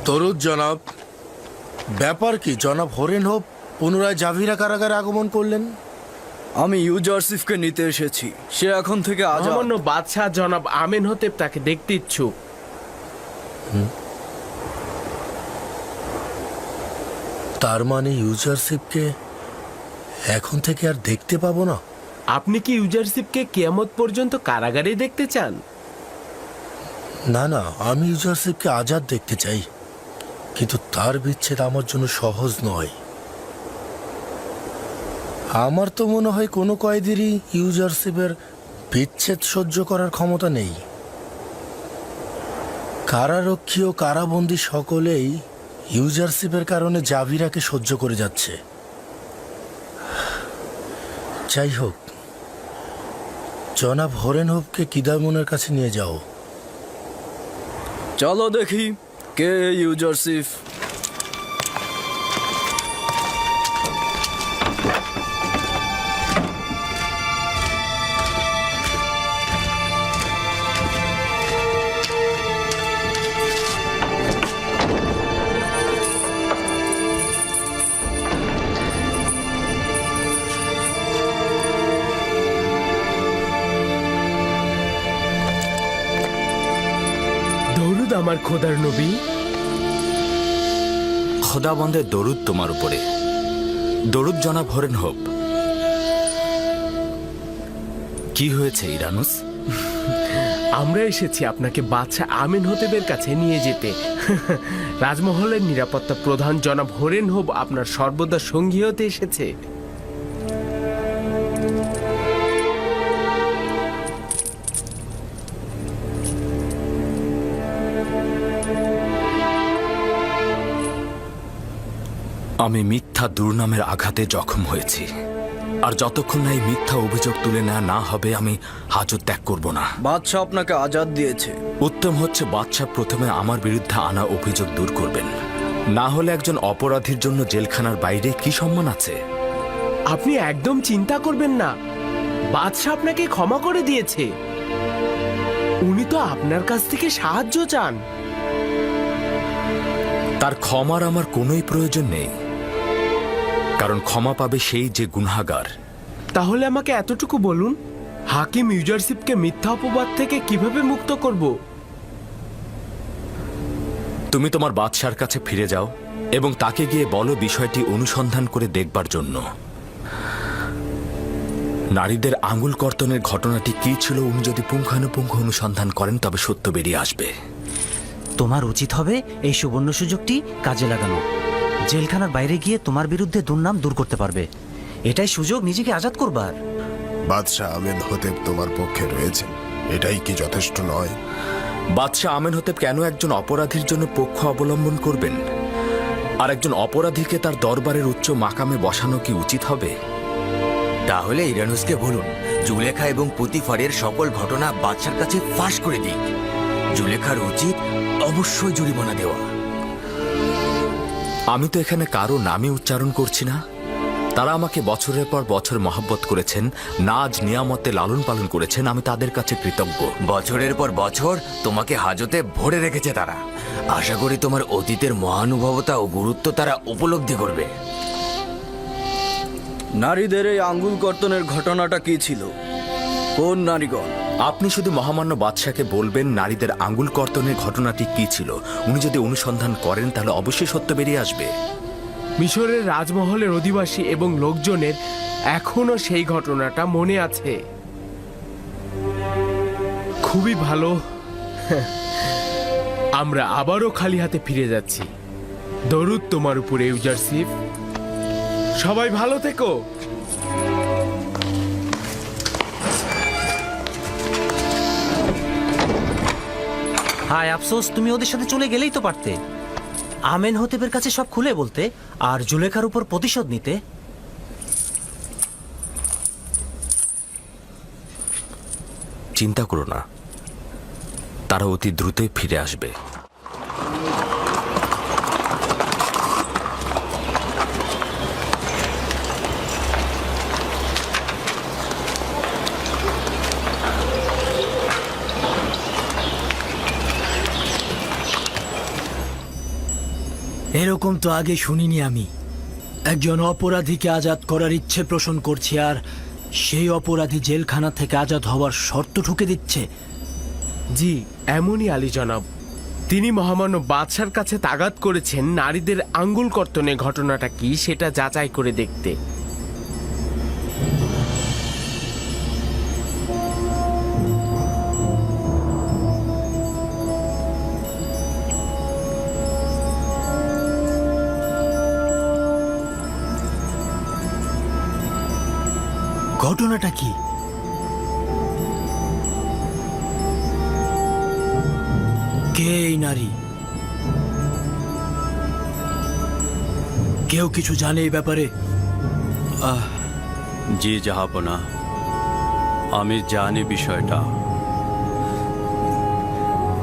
তরুদ জনাব, ব্যাপার কি জনাব হরেন হোপ পুনরায় জাভিরা কারাগারে আগমন করলেন? আমি ইউজারসিফকে নিতে এসেছি। সে এখন থেকে আজাদ। মহামান্য বাদশাহ জনাব আমেন হতেব তাকে দেখতে ইচ্ছুক। তার মানে ইউজারশিপকে এখন থেকে আর দেখতে পাবো না? আপনি কি ইউজারশিপকে কিয়ামত পর্যন্ত কারাগারে দেখতে চান? না না, আমি ইউজারশিপকে আজাদ দেখতে চাই, কিন্তু তার বিচ্ছেদ আমার জন্য সহজ নয়। আমার তো মনে হয় কোনো কয়েদিরই ইউজারশিপের বিচ্ছেদ সহ্য করার ক্ষমতা নেই। কারারক্ষী ও কারাবন্দী সকলেই ইউজারশিপের কারণে জাভিরাকে সহ্য করে যাচ্ছে। যাই হোক, জনাব হরেন হোপকে কিদামুনের কাছে নিয়ে যাও। চলো দেখি কে ইউজারসিফ। দরুদ আমার খোদার নবী। খোদাবন্দের দরুদ তোমার উপরে। দরুদ জনাব হরেন হোপ। কি হয়েছে ইরানুস? আমরা এসেছি আপনাকে বাদশাহ আমেন হতেবের কাছে নিয়ে যেতে। রাজমহলের নিরাপত্তা প্রধান জনাব হরেন হোপ আপনার সর্বদা সঙ্গী হতে এসেছে। আমি মিথ্যা দুর্নামের আঘাতে জখম হয়েছি, আর যতক্ষণ না এই মিথ্যা অভিযোগ তুলে নেওয়া না হবে আমি হাজত ত্যাগ করব না। বাদশাহ আপনাকে আজাদ দিয়েছে। উত্তম হচ্ছে বাদশাহ প্রথমে আমার বিরুদ্ধে আনা অভিযোগ দূর করবেন, না হলে একজন অপরাধীর জন্য জেলখানার বাইরে কি সম্মান আছে? আপনি একদম চিন্তা করবেন না, বাদশাহ আপনাকে ক্ষমা করে দিয়েছে। উনি তো আপনার কাছ থেকে সাহায্য চান। তার ক্ষমার আমার কোনোই প্রয়োজন নেই, কারণ ক্ষমা পাবে সেই যে গুনাহগার। তাহলে আমাকে এতটুকু বলুন, হাকিম ইউজারশিপকে মিথ্যা অপবাদ থেকে কিভাবে মুক্ত করব? তুমি তোমার বাদশার কাছে ফিরে যাও এবং তাকে গিয়ে বলো বিষয়টি অনুসন্ধান করে দেখবার জন্য। নারীদের আঙুল কর্তনের ঘটনাটি কি ছিল উনি যদি পুঙ্খানুপুঙ্খ অনুসন্ধান করেন তবে সত্য বেরিয়ে আসবে। তোমার উচিত হবে এই সুবর্ণ সুযোগটি কাজে লাগানো। জেলখানার বাইরে গিয়ে তোমার বিরুদ্ধে দুর্নাম দূর করতে পারবে। এটাই সুযোগ নিজেকে আজাদ করবার। বাদশাহ আমেন হতেব তোমার পক্ষে রয়েছে, এটাই কি যথেষ্ট নয়? বাদশাহ আমেন হতেব কেন একজন অপরাধীর জন্য পক্ষ অবলম্বন করবেন? আর একজন অপরাধীকে তার দরবারের উচ্চ মাকামে বসানো কি উচিত হবে? তাহলে ইরানুসকে বলুন জুলেখা এবং পুতিফারের সকল ঘটনা বাদশার কাছে ফাঁস করে দিক। জুলেখার উচিত অবশ্যই জরিমানা দেওয়া। আমি তো এখানে কারো নামে উচ্চারণ করছি না। তারা আমাকে বছরের পর বছর মহব্বত করেছেন, নাজ নিয়ামতে লালন পালন করেছেন। আমি তাদের কাছে কৃতজ্ঞ। বছরের পর বছর তোমাকে হাজতে ভরে রেখেছে তারা। আশা করি তোমার অতীতের মহানুভবতা ও গুরুত্ব তারা উপলব্ধি করবে। নারীদের এই আঙ্গুল কর্তনের ঘটনাটা কি ছিল? কোন নারীগণ? আপনি শুধু মহামান্য বাদশাকে বলবেন নারীদের আঙ্গুল কর্তনের ঘটনাটি কি ছিল। উনি যদি অনুসন্ধান করেন তাহলে অবশ্যই সত্য বেরিয়ে আসবে। মিশরের রাজমহলের অধিবাসী এবং লোকজনের এখনো সেই ঘটনাটা মনে আছে। খুবই ভালো। আমরা আবারও খালি হাতে ফিরে যাচ্ছি। দরুদ তোমার উপরে ইউজারশিপ। সবাই ভালো থেকো। হায় আফসোস, তুমি ওদের সাথে চলে গেলেই তো পারতে। আমেন হতেবের কাছে সব খুলে বলতে আর জুলেখার উপর প্রতিশোধ নিতে। চিন্তা করো না, তারা অতি দ্রুতই ফিরে আসবে। এরকম তো আগে শুনিনি আমি। একজন অপরাধীকে আজাদ করার ইচ্ছে পোষণ করছে আর সেই অপরাধী জেলখানা থেকে আজাদ হওয়ার শর্ত ঠুকে দিচ্ছে। জি, এমনই আলী জনাব। তিনি মহামান্য বাদশার কাছে তাগাদ করেছেন নারীদের আঙ্গুল কর্তনের ঘটনাটা কি সেটা যাচাই করে দেখতে। ঘটনাটা কি? কে এই নারী? কেউ কিছু জানে এই ব্যাপারে? জি জাহাপনা, আমি জানি বিষয়টা।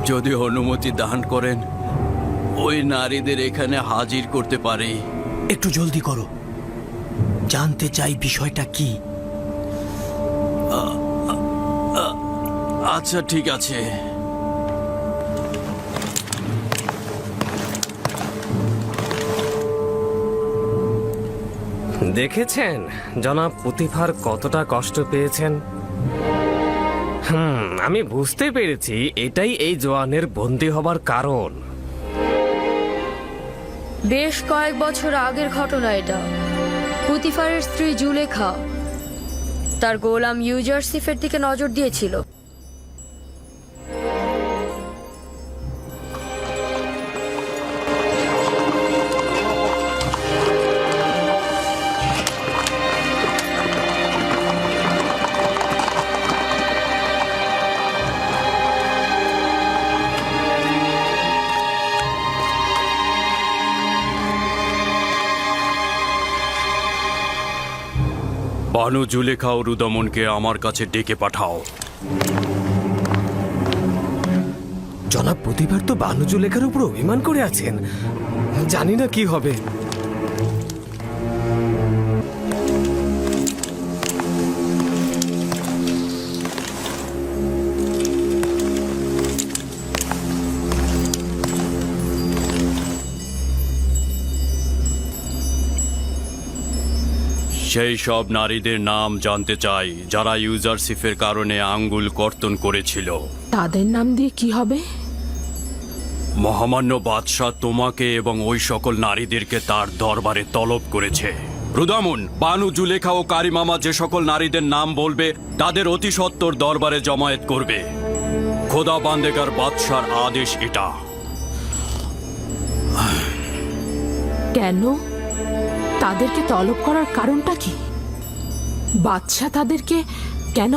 যদি অনুমতি দান করেন ওই নারীদের এখানে হাজির করতে পারি। একটু জলদি করো, জানতে চাই বিষয়টা কি। আচ্ছা ঠিক আছে। দেখেছেন জনাব পুতিফার কতটা কষ্ট পেয়েছেন? আমি বুঝতে পেরেছি এটাই এই জওয়ানের বন্দী হবার কারণ। বেশ কয়েক বছর আগের ঘটনা এটা। পুতিফারের স্ত্রী জুলেখা তার গোলাম ইউজারশিফের দিকে নজর দিয়েছিল। বানু জুলেখা ও রুদমনকে আমার কাছে ডেকে পাঠাও। জনাব প্রতিবার তো বানু জুলেখার উপর অভিমান করে আছেন, জানি না কি হবে। সেই সব নারীদের নাম জানতে চাই যারা ইউজারশিফের কারণে আঙ্গুল কর্তন করেছিল। তাদের নাম দিয়ে কি হবে? মহামান্য বাদশাহ তোমাকে এবং ওই সকল নারীদেরকে তার দরবারে তলব করেছে। রুদামুন, বানু জুলেখা ও কারিমামা যে সকল নারীদের নাম বলবে তাদের অতি সত্বর দরবারে জমায়েত করবে। খোদা বান্দেগার বাদশার আদেশ এটা। কেন? তাদেরকে তলব করার কারণটা কি? বাদশাহ তাদেরকে কেন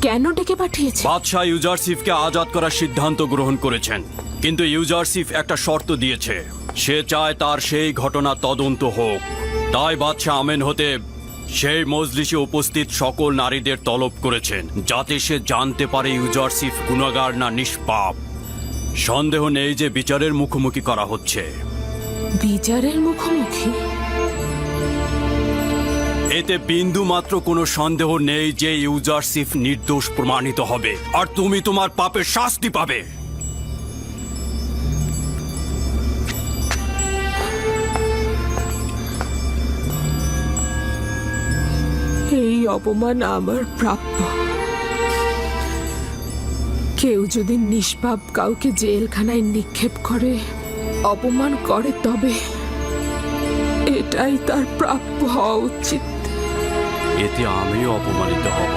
কেন ডেকে পাঠিয়েছে? বাদশাহ ইউজারশিফকে আজাদ করার সিদ্ধান্ত গ্রহণ করেছেন, কিন্তু ইউজারশিফ একটা শর্ত দিয়েছে। সে চায় তার সেই ঘটনা তদন্ত হোক। তাই বাদশাহ আমেন হতে সেই মজলিসে উপস্থিত সকল নারীদের তলব করেছেন, যাতে সে জানতে পারে ইউজারশিফ গুনাহগার না নিষ্পাপ। সন্দেহ নেই যে বিচারের মুখোমুখি করা হচ্ছে। বিচারের মুখোমুখি? এতে বিন্দু মাত্র কোনো সন্দেহ নেই যে ইউজারশিফ নির্দোষ প্রমাণিত হবে আর তুমি তোমার পাপের শাস্তি পাবে। অপমান আমার প্রাপ্য। কেউ যদি নিষ্পাপ কাউকে জেলখানায় নিক্ষেপ করে, অপমান করে, তবে এটাই তার প্রাপ্য হওয়া উচিত। এতে আমিও অপমানিত হব।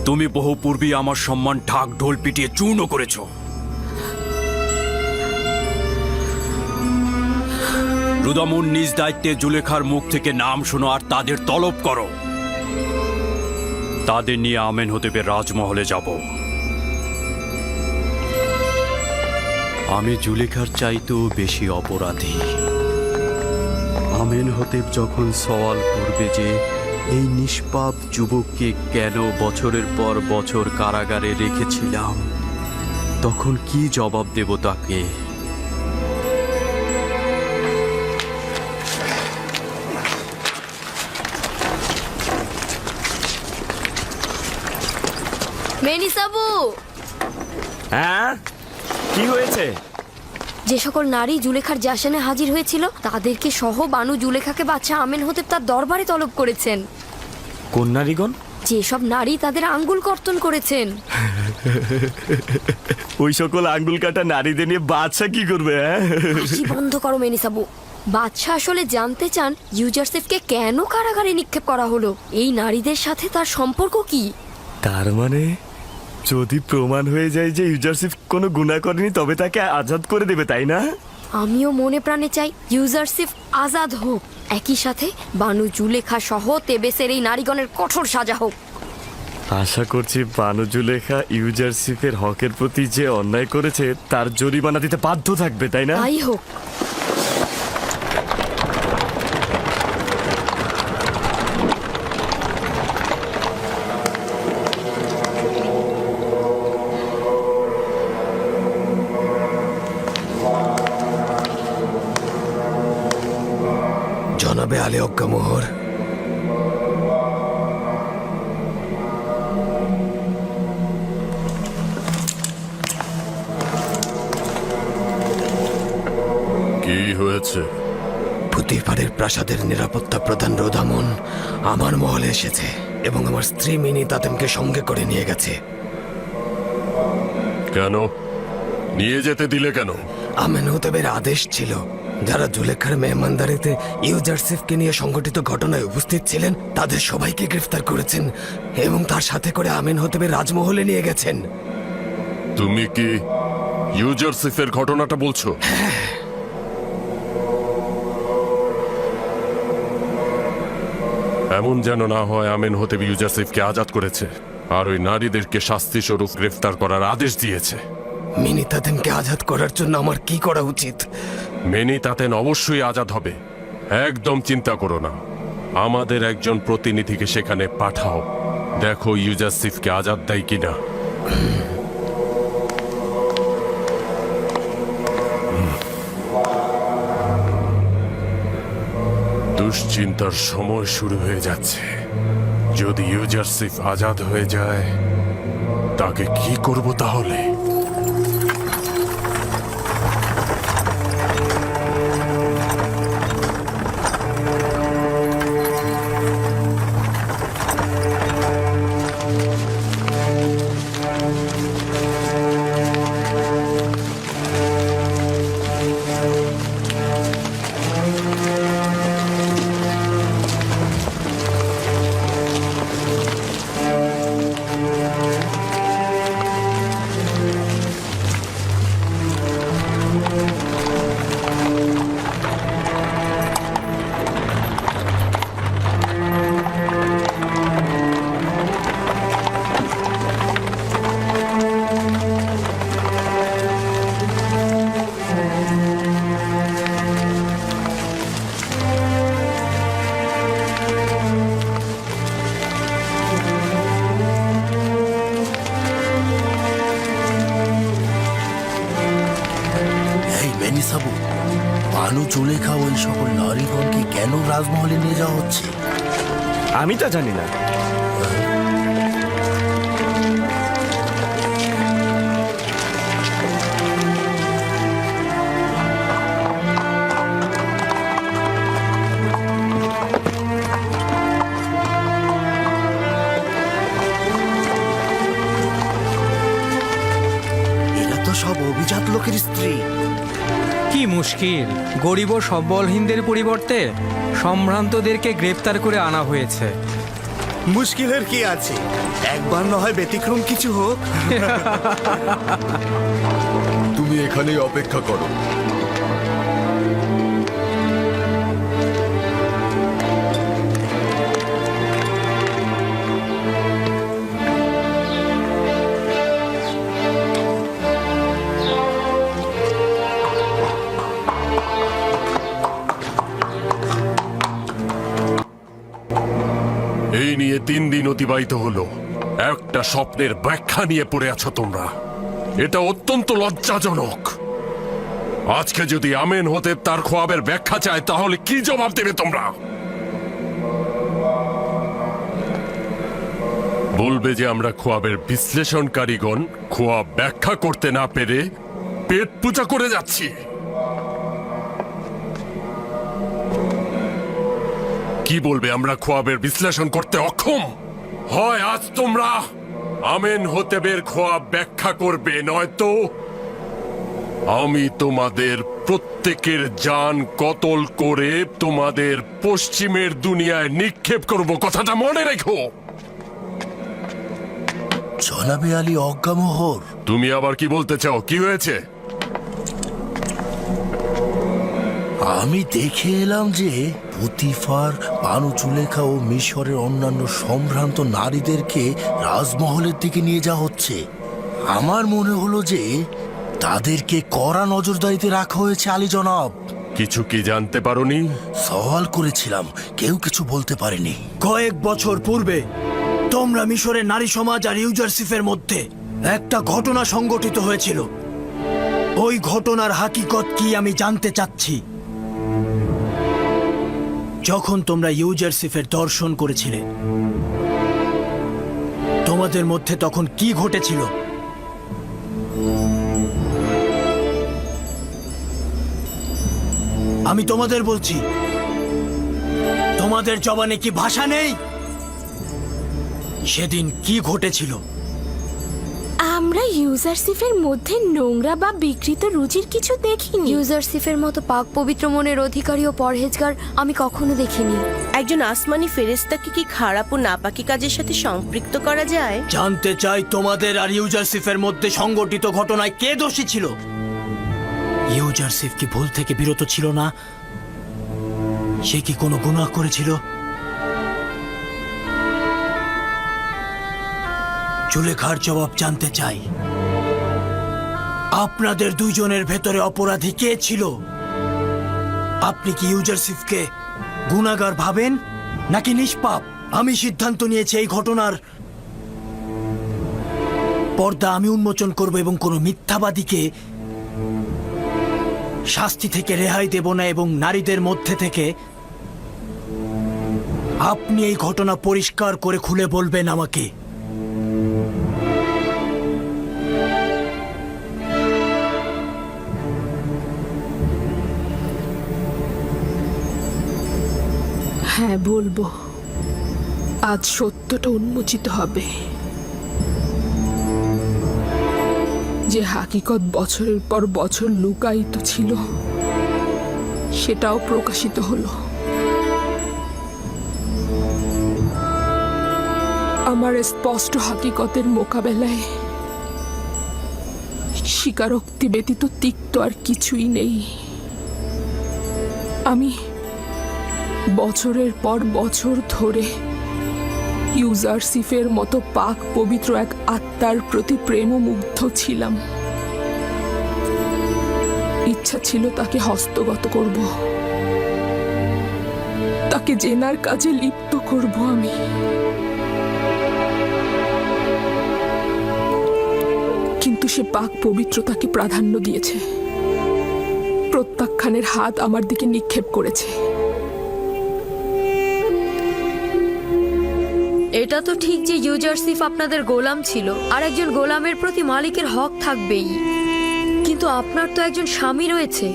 তুমি বহু পূর্বেই আমার সম্মান ঢাক ঢোল পিটিয়ে চূর্ণ করেছ। রুদামুন নিজ দায়িত্বে জুলেখার মুখ থেকে নাম শোনো আর তাদের তলব করো। তাদের নিয়ে আমেনহোতেবের রাজমহলে যাব। আমি জুলেখার চাইতেও বেশি অপরাধী। আমেনহোতেব যখন সওয়াল করবে যে এই নিষ্পাপ যুবককে কেন বছরের পর বছর কারাগারে রেখেছিলাম, তখন কি জবাব দেব তাকে? মেনিসাবু, হ্যাঁ, কি হয়েছে? যে সকল নারী জুলেখার জাসানে হাজির হয়েছিল তাদেরকে সহ বানু জুলেখাকে বাদশা আমেনহোতেব তার দরবারে তলব করেছেন। কোন নারীগণ? যেসব নারী তাদের আঙ্গুল কর্তন করেছেন। ওই সকল আঙ্গুল কাটা নারীদের নিয়ে বাদশা কি করবে? হাসি বন্ধ করো মেনিসাবু। বাদশা আসলে জানতে চান ইউজারসিফকে কেন কারাগারে নিক্ষেপ করা হলো, এই নারীদের সাথে তার সম্পর্ক কি। তার মানে যদি প্রমাণ হয়ে যায় যে ইউজারসিফ কোনো গুনাহ করেনি, তবে তাকে আজাদ করে দেবে, তাই না? আমিও মনে প্রাণে চাই ইউজারসিফ আজাদ হোক, একই সাথে বানু জুলেখা সহ তেবেসের এই নারীগণের কঠোর সাজা হোক। আশা করছি বানু জুলেখা ইউজারসিফের হকের প্রতি যে অন্যায় করেছে তার জরিমানা দিতে বাধ্য থাকবে, তাই না? তাই হোক। জনাবে আলী অজ্ঞামোহর, কি হয়েছে? পুতিফারের প্রাসাদের নিরাপত্তা প্রধান রোদামন আমার মহলে এসেছে এবং আমার স্ত্রী মিনি তাতেমকে সঙ্গে করে নিয়ে গেছে। কেন নিয়ে যেতে দিলে কেন? আমেনহোতেবের আদেশ ছিল যারা জুলেখার মেহমানদারিতে ইউজারসিফকে নিয়ে সংগঠিত ঘটনায় উপস্থিত ছিলেন তাদের সবাইকে গ্রেফতার করেছেন এবং তার সাথে করে আমেনহোতেবের রাজমহলে নিয়ে গেছেন। তুমি কি ইউজারসিফের ঘটনাটা বলছো? এমন যেন না হয় আমেনহোতেব ইউজারসিফকে আজাদ করেছে আর ওই নারীদেরকে শাস্তি স্বরূপ গ্রেফতার করার আদেশ দিয়েছে। মিনি তাতেমকে আজাদ করার জন্য আমার কি করা উচিত? মেনি তাতেন অবশ্যই আজাদ হবে, একদম চিন্তা করো না। আমাদের একজন প্রতিনিধিকে সেখানে পাঠাও, দেখো ইউজারসিফকে আজাদ দেয় কিনা। দুশ্চিন্তার সময় শুরু হয়ে যাচ্ছে। যদি ইউজারসিফ আজাদ হয়ে যায় তাকে কি করব তাহলে? বানু জুলেখা ওই সকল নারীগণকে কেন রাজমহলে নিয়ে যাওয়া হচ্ছে আমি তা জানি না। সেনাপতির স্ত্রী। কি মুশকিল, গরিব ও সবলহীনদের পরিবর্তে সম্ভ্রান্তদেরকে গ্রেপ্তার করে আনা হয়েছে। মুশকিলের কি আছে, একবার না হয় ব্যতিক্রম কিছু হোক। তুমি এখানেই অপেক্ষা করো। এই নিয়ে 3 দিন অতিবাহিত হলো, একটা স্বপ্নের ব্যাখ্যা নিয়ে পড়ে আছো তোমরা। এটা অত্যন্ত লজ্জাজনক। আজকে যদি আমেন হতে তার খোয়াবের ব্যাখ্যা চায় তাহলে কি জবাব দেবে তোমরা? বলবে যে আমরা খোয়াবের বিশ্লেষণকারীগণ খোয়াব ব্যাখ্যা করতে না পেরে পেট পূজা করে যাচ্ছি। কি বলবে আমরা খোয়াবের বিশ্লেষণ করতে অক্ষম? হয় আজ তোমরা আমেন হতেবের খোয়াব ব্যাখ্যা করবে, নয়তো আমি তোমাদের প্রত্যেকের জান কতল করে তোমাদের পশ্চিমের দুনিয়ায় নিক্ষেপ করব, কথাটা মনে রেখো। জনাবে আলী অজ্ঞামোহর। তুমি আবার কি বলতে চাও? কি হয়েছে? আমি দেখে এলাম যে পুতিফার, বানু জুলেখা ও মিশরের অন্যান্য সম্ভ্রান্ত নারীদেরকে রাজমহলের দিকে নিয়ে যাওয়া হচ্ছে। আমার মনে হলো যে তাদেরকে কড়া নজরদারিতে রাখা হয়েছে আলী জনাব। কিছু কি জানতে পারোনি? সওয়াল করেছিলাম, কেউ কিছু বলতে পারেনি। কয়েক বছর পূর্বে তোমরা মিশরের নারী সমাজ আর ইউজারসিফের মধ্যে একটা ঘটনা সংঘটিত হয়েছিল। ওই ঘটনার হাকিকত কি আমি জানতে চাচ্ছি। যখন তোমরা ইউজারসিফের দর্শন করেছিলে, তোমাদের মধ্যে তখন কি ঘটেছিল? আমি তোমাদের বলছি, তোমাদের জবানে কি ভাষা নেই? সেদিন কি ঘটেছিল? আমরা ইউজারসিফের মধ্যে নোংরা বা বিকৃত রুচির কিছু দেখিনি। ইউজারসিফের মতো পাক পবিত্র মনের অধিকারী ও পরহেজগার আমি কখনো দেখিনি। একজন আসমানি ফেরেশতাকে কি খারাপ ও নাপাকি কাজের সাথে সম্পৃক্ত করা যায়? জানতে চাই তোমাদের আর ইউজারসিফের মধ্যে সংগঠিত ঘটনায় কে দোষী ছিল? ইউজারসিফ কি ভুল থেকে বিরত ছিল না? সে কি কোনো গুনাহ করেছিল? জুলেখার জবাব জানতে চাই। আপনাদের দুইজনের ভেতরে অপরাধী কে ছিল? আপনি কি ইউজারসিফকে গুনাহগার ভাবেন নাকি নিষ্পাপ? আমি সিদ্ধান্ত নিয়েছি এই ঘটনার পর্দা আমি উন্মোচন করব এবং কোনো মিথ্যাবাদীকে শাস্তি থেকে রেহাই দেব না, এবং নারীদের মধ্যে থেকে আপনি এই ঘটনা পরিষ্কার করে খুলে বলবেন আমাকে। হ্যাঁ, বলবো। আজ সত্যটা উন্মোচিত হবে। যে হাকিকত বছরের পর বছর লুকায়িত ছিল, সেটাও প্রকাশিত হলো। আমার স্পষ্ট হাকিকতের মোকাবেলায় স্বীকারোক্তি ব্যতীত তিক্ত আর কিছুই নেই। আমি বছরের পর বছর ধরে ইউজারসিফের মতো পাক পবিত্র এক আত্মার প্রতি প্রেমমুগ্ধ ছিলাম। ইচ্ছা ছিল তাকে হস্তগত করব, তাকে জেনার কাজে লিপ্ত করব আমি। কিন্তু সে পাক পবিত্রতাকে প্রাধান্য দিয়েছে, প্রত্যাখ্যানের হাত আমার দিকে নিক্ষেপ করেছে। এটা তো ঠিক যে ইউজারসিফ আপনাদের গোলাম ছিল, আর একজন গোলামের প্রতি মালিকের হক থাকবেই। কিন্তু আপনার তো একজন স্বামী রয়েছে,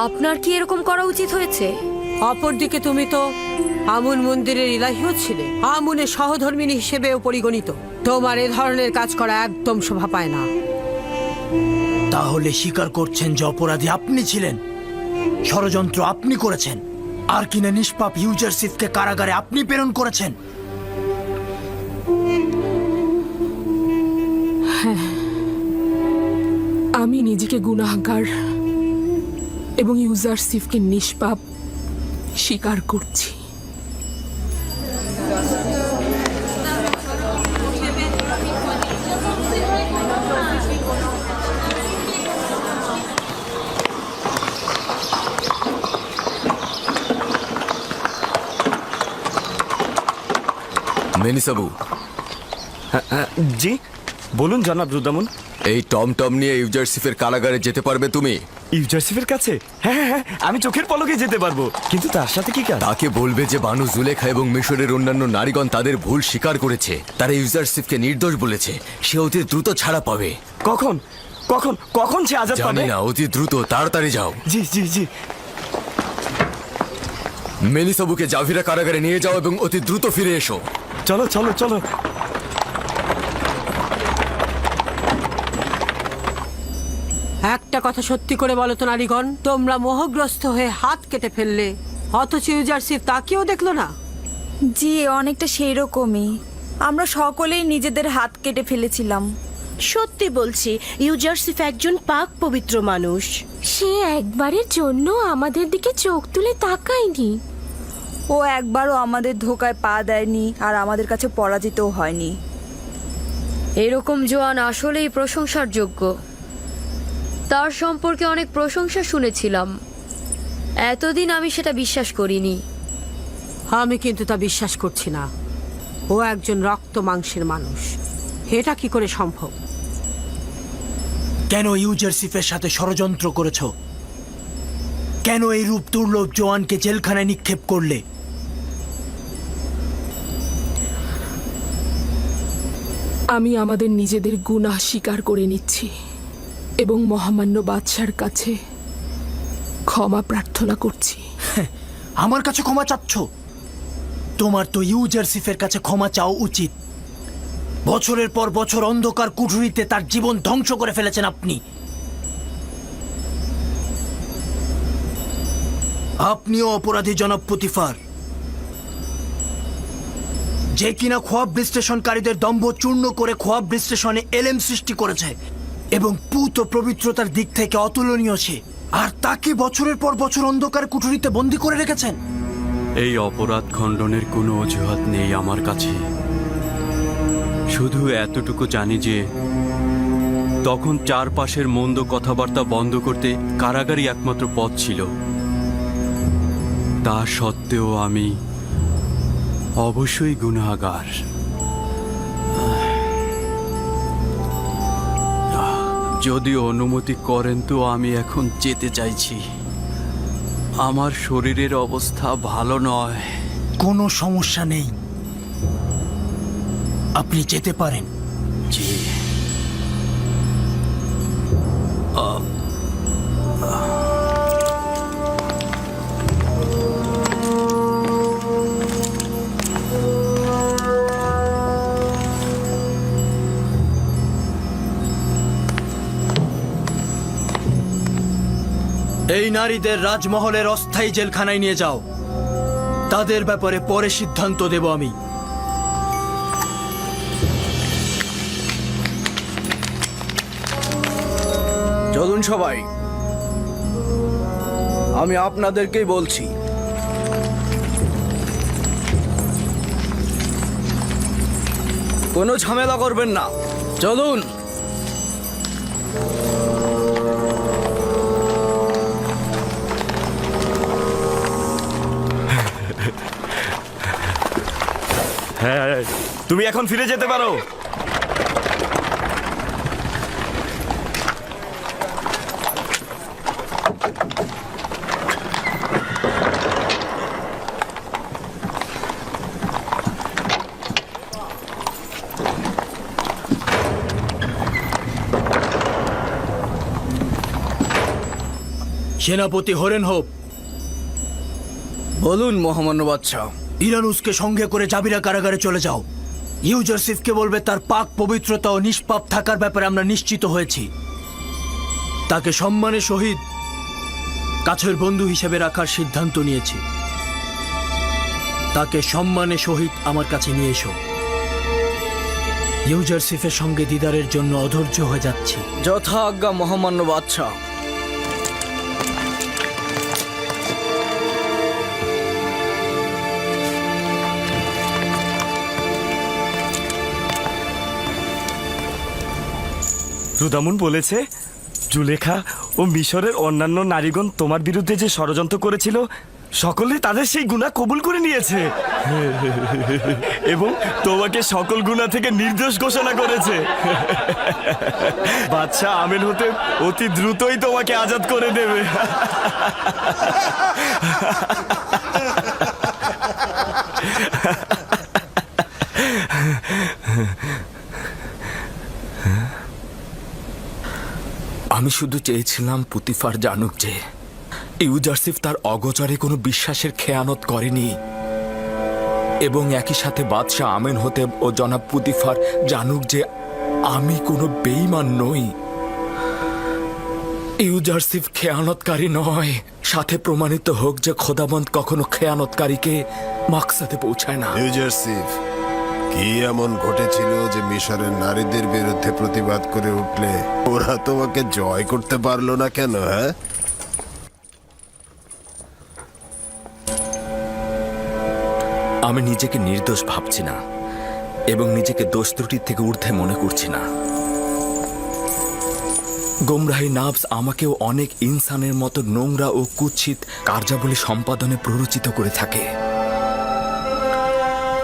আপনার কি এরকম করা উচিত হয়েছে? অপরদিকে তুমি তো আমুন মন্দিরের ইলাহিও ছিলে, আমুনের সহধর্মিনী হিসেবেও পরিগণিত। তোমার এ ধরনের কাজ করা একদম শোভা পায় না। তাহলে স্বীকার করছেন যে অপরাধী আপনি ছিলেন, ষড়যন্ত্র আপনি করেছেন, আর কিনা নিষ্পাপ ইউজারশিপকে কারাগারে আপনি প্রেরণ করেছেন। হ্যাঁ, আমি নিজেকে গুনাহগার এবং ইউজারশিপকে নিষ্পাপ স্বীকার করছি। মেনিসাবু, জি বলুন জনাব রুদামুন। এই টমটম নিয়ে ইউজারশিপের কারাগারে যেতে পারবে তুমি? ইউজারশিপের কাছে? হ্যাঁ হ্যাঁ, আমি চোখের পলকে যেতে পারবো, কিন্তু তার সাথে কি কাজ? তাকে বলবে যে বানু জুলেখা এবং মিশরের অন্যান্য নারীগণ তাদের ভুল স্বীকার করেছে, তারা ইউজারশিপকে নির্দোষ বলেছে, সে অতি দ্রুত ছাড়া পাবে। কখন কখন কখন সে আজাদ পাবে? জানি না, অতি দ্রুত, তাড়াতাড়ি যাও। জি জি জি। মেনিসাবুকে জাভিরা কারাগারে নিয়ে যাও এবং অতি দ্রুত ফিরে এসো। চলো চলো চলো। একটা কথা সত্যি করে বলো তো নারীগণ, তোমরা মোহগ্রস্ত হয়ে হাত কেটে ফেললে, অথচ ইউজারশিপ তাকেও দেখলো না? জি, অনেকটা সেই রকমই। আমরা সকলেই নিজেদের হাত কেটে ফেলেছিলাম। সত্যি বলছি, ইউজারশিপ একজন পাক পবিত্র মানুষ। সে একবারের জন্য আমাদের দিকে চোখ তুলে তাকায়নি। ও একবারও আমাদের ধোকায় পা দেয়নি, আর আমাদের কাছে পরাজিতও হয়নি। এরকম জোয়ান আসলেই প্রশংসার যোগ্য। তার সম্পর্কে অনেক প্রশংসা শুনেছিলাম, এতদিন আমি সেটা বিশ্বাস করিনি। আমি কিন্তু তা বিশ্বাস করছি না। ও একজন রক্ত মাংসের মানুষ, এটা কি করে সম্ভব? কেন ইউজারশিপের সাথে ষড়যন্ত্র করেছ? কেন এই রূপ দুর্লভ জওয়ানকে জেলখানায় নিক্ষেপ করলে? আমি আমাদের নিজেদের গুনাহ স্বীকার করে নিচ্ছি এবং মহামান্য বাদশার কাছে ক্ষমা প্রার্থনা করছি। আমার কাছে ক্ষমা চাচ্ছ? তোমার তো ইউজারশিপের কাছে ক্ষমা চাওয়া উচিত। বছরের পর বছর অন্ধকার কুঠুরিতে তার জীবন ধ্বংস করে ফেলেছেন আপনি। আপনিও অপরাধী জনাব পুতিফার, যে কিনা খোয়াব বিশ্লেষণকারীদের দম্ভ চূর্ণ করে খোয়াব বিশ্লেষণে এলেম সৃষ্টি করেছে এবং পুত ও পবিত্রতার দিক থেকে অতুলনীয় সে, আর তাকে বছরের পর বছর অন্ধকার কুঠুরিতে বন্দী করে রেখেছেন। এই অপরাধ খণ্ডনের কোনো অজুহাত নেই আমার কাছে। শুধু এতটুকু জানি যে তখন চারপাশের মন্দ কথাবার্তা বন্ধ করতে কারাগারই একমাত্র পথ ছিল। তা সত্ত্বেও আমি অবশ্যই গুনাহগার। যদি অনুমতি করেন তো আমি এখন যেতে চাইছি। আমার শরীরের অবস্থা ভালো নয়। কোনো সমস্যা নেই, আপনি যেতে পারেন। জি। এই নারীদের রাজমহলের অস্থায়ী জেলখানায় নিয়ে যাও। তাদের ব্যাপারে পরে সিদ্ধান্ত দেব আমি। চলুন সবাই, আমি আপনাদেরকেই বলছি, কোনো ঝামেলা করবেন না। চলুন। হ্যাঁ, তুমি এখন ফিরে যেতে পারো। সেনাপতি হরেন হোপ, বলুন মহামান্য বাদশাহ। ইরানুসকে সঙ্গে করে জাবিরা কারাগারে চলে যাও। ইউজারশিপকে বলবে তার পাক পবিত্রতা ও নিষ্পাপ থাকার ব্যাপারে আমরা নিশ্চিত হয়েছি। তাকে সম্মানের সহিত কাছের বন্ধু হিসেবে রাখার সিদ্ধান্ত নিয়েছি। তাকে সম্মানের সহিত আমার কাছে নিয়ে এসো। ইউজারসিফের সঙ্গে দিদারের জন্য অধৈর্য হয়ে যাচ্ছি। যথা আজ্ঞা মহামান্য বাদশাহ। রুদামুন বলেছে জুলেখা ও মিশরের অন্যান্য নারীগণ তোমার বিরুদ্ধে যে ষড়যন্ত্র করেছিল সকলে তাদের সেই গুনাহ কবুল করে নিয়েছে এবং তোমাকে সকল গুনাহ থেকে নির্দোষ ঘোষণা করেছে। বাদশাহ আমেন হতে অতি দ্রুতই তোমাকে আজাদ করে দেবে। আমি শুধু চেয়েছিলাম পুতিফার জানুক যে ইউজারসিফ তার অগোচরে কোনো বিশ্বাসের খেয়ানত করেনি, এবং একই সাথে বাদশাহ আমেন হতে ও জনাব পুতিফার জানুক যে আমি কোনো বেঈমান নই। ইউজারসিফ খেয়ানতকারী নয়, সাথে প্রমাণিত হোক যে খোদাবন্ত কখনো খেয়ানতকারীকে মাকসাদে পৌঁছায় না। ইউজারসিফ, কি এমন ঘটেছিল যে মিশরের নারীদের বিরুদ্ধে প্রতিবাদ করে উঠলে ওরা তোমাকে জয় করতে পারলো না কেন? হ্যাঁ, আমি নিজেকে নির্দোষ ভাবছি না এবং নিজেকে দোষ ত্রুটির থেকে ঊর্ধ্বে মনে করছি না। গোমরাহি নাফস আমাকেও অনেক ইনসানের মতো নোংরা ও কুৎসিত কার্যাবলী সম্পাদনে প্ররোচিত করে থাকে,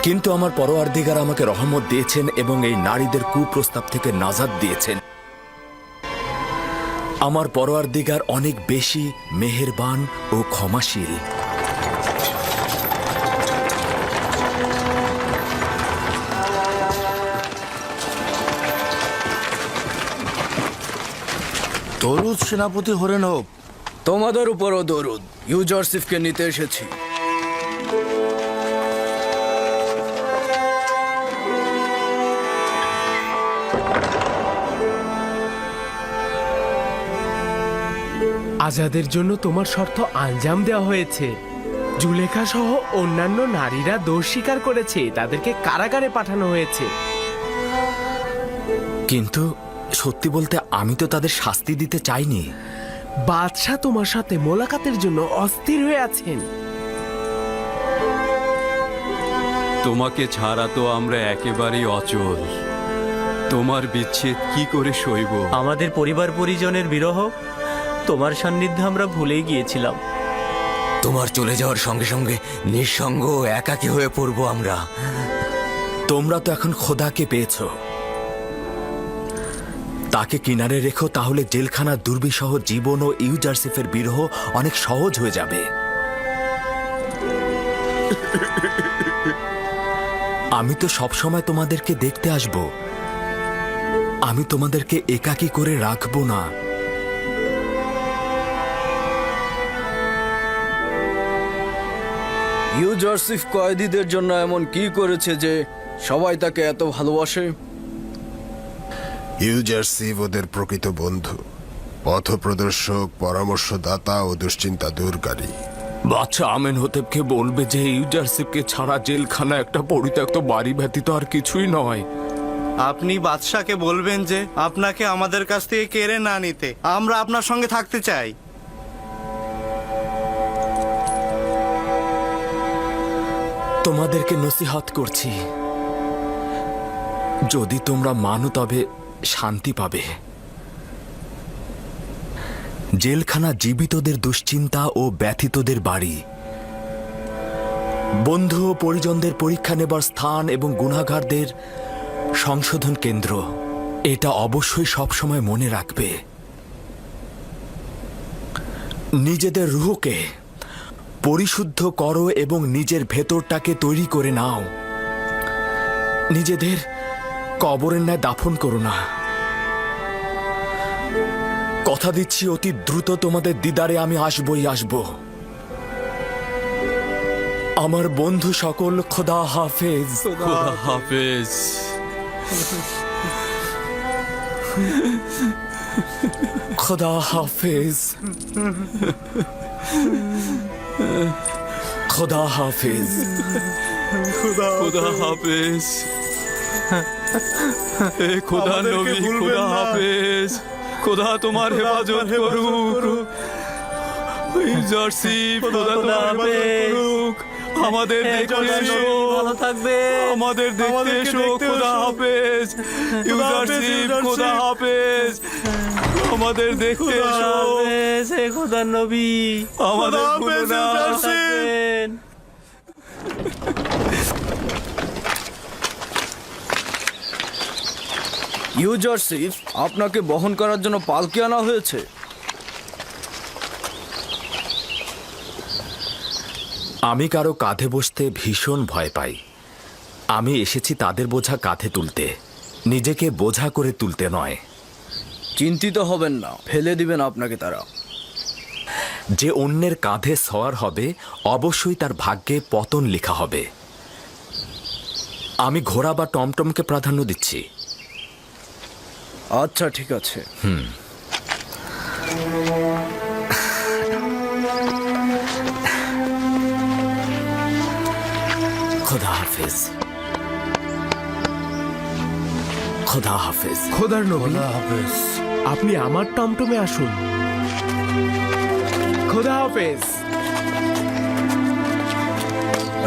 কিন্তু আমার পরওয়ারদিগার আমাকে রহমত দিয়েছেন এবং এই নারীদের কুপ্রস্তাব থেকে নাজাত দিয়েছেন। আমার পরওয়ারদিগার অনেক বেশি মেহেরবান ও ক্ষমাশীল। দরুদ সেনাপতি হরেন হোক। তোমাদের উপরও দরুদ। ইউজারসিফকে নিতে এসেছি। আজাদের জন্য তোমার শর্ত আঞ্জাম দেওয়া হয়েছে। জুলেখা সহ অন্যান্য নারীরা দোষ স্বীকার করেছে, তাদেরকে কারাগারে পাঠানো হয়েছে। কিন্তু সত্যি বলতে আমি তো তাদের শাস্তি দিতে চাইনি। বাদশাহ তোমার সাথে মোলাকাতের জন্য অস্থির হয়ে আছেন। তোমাকে ছাড়া তো আমরা একেবারেই অচল। তোমার বিচ্ছেদ কি করে সইব? আমাদের পরিবার পরিজনের বিরহ তোমার সান্নিধ্যে আমরা ভুলেই গিয়েছিলাম। তোমার চলে যাওয়ার সঙ্গে সঙ্গে নিঃসঙ্গ ও একাকী হয়ে পড়বো আমরা। তোমরা তো এখন খোদাকে পেয়েছো, তাকে কিনারে রেখো, তাহলে জেলখানার দুর্বিসহ জীবন ও ইউজারসিফের বিরহ অনেক সহজ হয়ে যাবে। আমি তো সবসময় তোমাদেরকে দেখতে আসব, আমি তোমাদেরকে একাকী করে রাখবো না। ইউজারসিফ কয়েদিদের জন্য এমন কি করেছে যে সবাই তাকে এত ভালোবাসে? ইউজারসিফ ওদের প্রকৃত বন্ধু, পথপ্রদর্শক, পরামর্শদাতা ও দুশ্চিন্তা দূরকারী। বাচ্চা আমেন হতেবকে বলবে যে ইউজারসিফকে ছাড়া জেলখানা একটা পরিত্যক্ত বাড়ি ব্যতীত আর কিছুই নয়। আপনি বাদশাকে বলবেন যে আপনাকে আমাদের কাছ থেকে কেড়ে না নিতে, আমরা আপনার সঙ্গে থাকতে চাই। তোমাদেরকে নসিহত করছি, যদি তোমরা মানো তবে শান্তি পাবে। জেলখানা জীবিতদের দুশ্চিন্তা ও ব্যথিতদের বাড়ি, বন্ধু ও পরিজনদের পরীক্ষা নেবার স্থান এবং গুনাহগারদের সংশোধন কেন্দ্র। এটা অবশ্যই সবসময় মনে রাখবে। নিজেদের রুহকে পরিশুদ্ধ করো এবং নিজের ভেতরটাকে তৈরি করে নাও। নিজেদের কবরের ন্যায় দাফন করো না। কথা দিচ্ছি অতি দ্রুত তোমাদের দিদারে আমি আসবই আসব। আমার বন্ধু সকল, খোদা হাফেজ। খোদা হাফেজ। खुदा हाफिज खुदा हाफिज खुदा हाफिज এ খোদা নবী খোদা হাফেজ খোদা তোমার হেফাজত করুক ইউজারশিপ খোদা তোমার হেফাজত করুক আমাদের দেখতে এসো ভালো থাকবে আমাদের দেখতে এসো খোদা হাফেজ ইউজারশিপ খোদা হাফেজ আমাদের দেখতে এসো হে খোদা নবী আমাদের ভুলো না ইউজারশিপ আপনাকে বহন করার জন্য পালকি আনা হয়েছে। আমি কারো কাঁধে বসতে ভীষণ ভয় পাই। আমি এসেছি তাদের বোঝা কাঁধে তুলতে, নিজেকে বোঝা করে তুলতে নয়। চিন্তিত হবেন না, ফেলে দিবেন আপনাকে তারা। যে অন্যের কাঁধে সওয়ার হবে অবশ্যই তার ভাগ্যে পতন লেখা হবে। আমি ঘোড়া বা টমটমকে প্রাধান্য দিচ্ছি। আচ্ছা ঠিক আছে। खुदा हाफिज खुदा हाफिज খোদার নবী খোদা হাফেজ। আপনি আমার টমটমে আসুন। খোদা হাফেজ।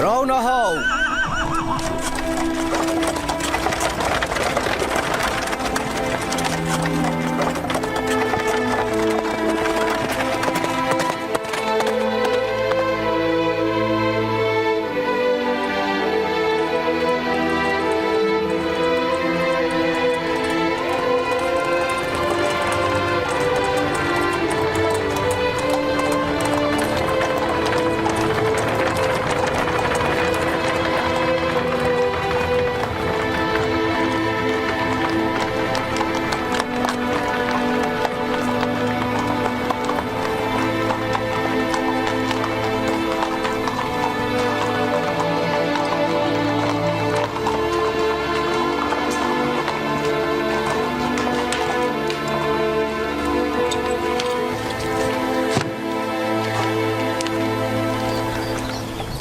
রওনা হও।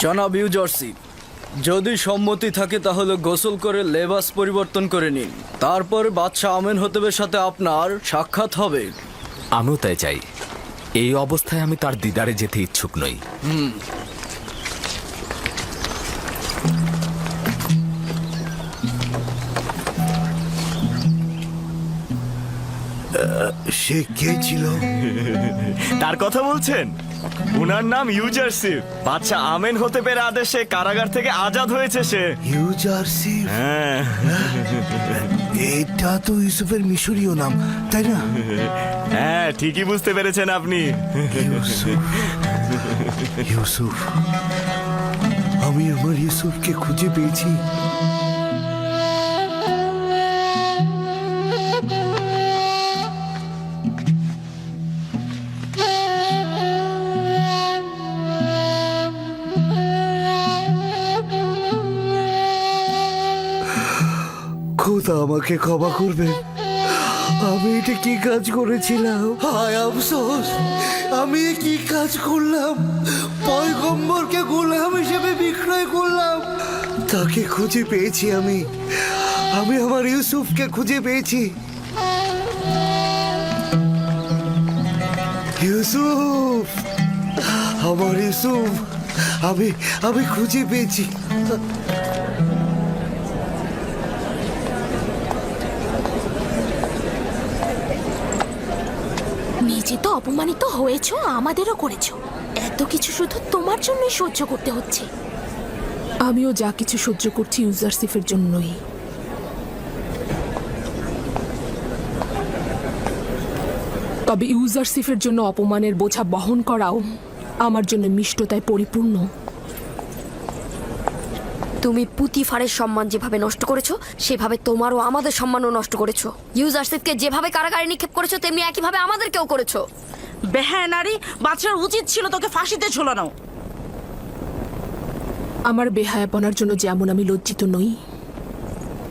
জনাব ইউজারশিপ, যদি সম্মতি থাকে তাহলে গোসল করে লেবাস পরিবর্তন করে নিন, তারপর বাদশাহ আমেন হতেবের সাথে আপনার সাক্ষাৎ হবে। আমিও তাই চাই। এই অবস্থায় আমি তার দিদারে যেতে ইচ্ছুক নই। সে কে ছিল? তার কথা বলছেন? ওনার নাম ইউজারশিপ। বাদশা আমেন হতে পেরে আদেশে কারাগার থেকে আজাদ হয়েছে সে। ইউজারশিপ? হ্যাঁ, এটা তো ইউসুফের মিশরীয় নাম, তাই না? হ্যাঁ, ঠিকই বুঝতে পেরেছেন আপনি। ইউসুফ, আমি আমার ইউসুফকে খুঁজে পেয়েছি। খোদা আমাকে ক্ষমা করবেন, আমি এটা কি কাজ করেছিলাম? হায় আফসোস, আমি এ কি কাজ করলাম? পয়গম্বরকে গোলাম হিসেবে বিক্রয় করলাম। তাকে খুঁজে পেয়েছি আমি আমার ইউসুফকে খুঁজে পেয়েছি। ইউসুফ, আমার ইউসুফ, আমি খুঁজে পেয়েছি। নিজে তো অপমানিত হয়েছো, আমাদেরও করেছো। এত কিছু শুধু তোমার জন্যই সহ্য করতে হচ্ছে। আমিও যা কিছু সহ্য করছি ইউজারশিপের জন্যই। তবে ইউজারশিপের জন্য অপমানের বোঝা বহন করাও আমার জন্য মিষ্টতায় পরিপূর্ণ। তুমি পুতিফারের সম্মান যেভাবে নষ্ট করেছো সেভাবে তোমারও আমাদের সম্মানও নষ্ট করেছো। ইউজারশিপকে যেভাবে কারাগারে নিক্ষেপ করেছো তেমনি একইভাবে আমাদেরকেও করেছো। বেহায়া নারী, বাদশার উচিত ছিল তোকে ফাঁসিতে ঝোলানো। আমার বেহায়াপনার জন্য যেমন আমি লজ্জিত নই,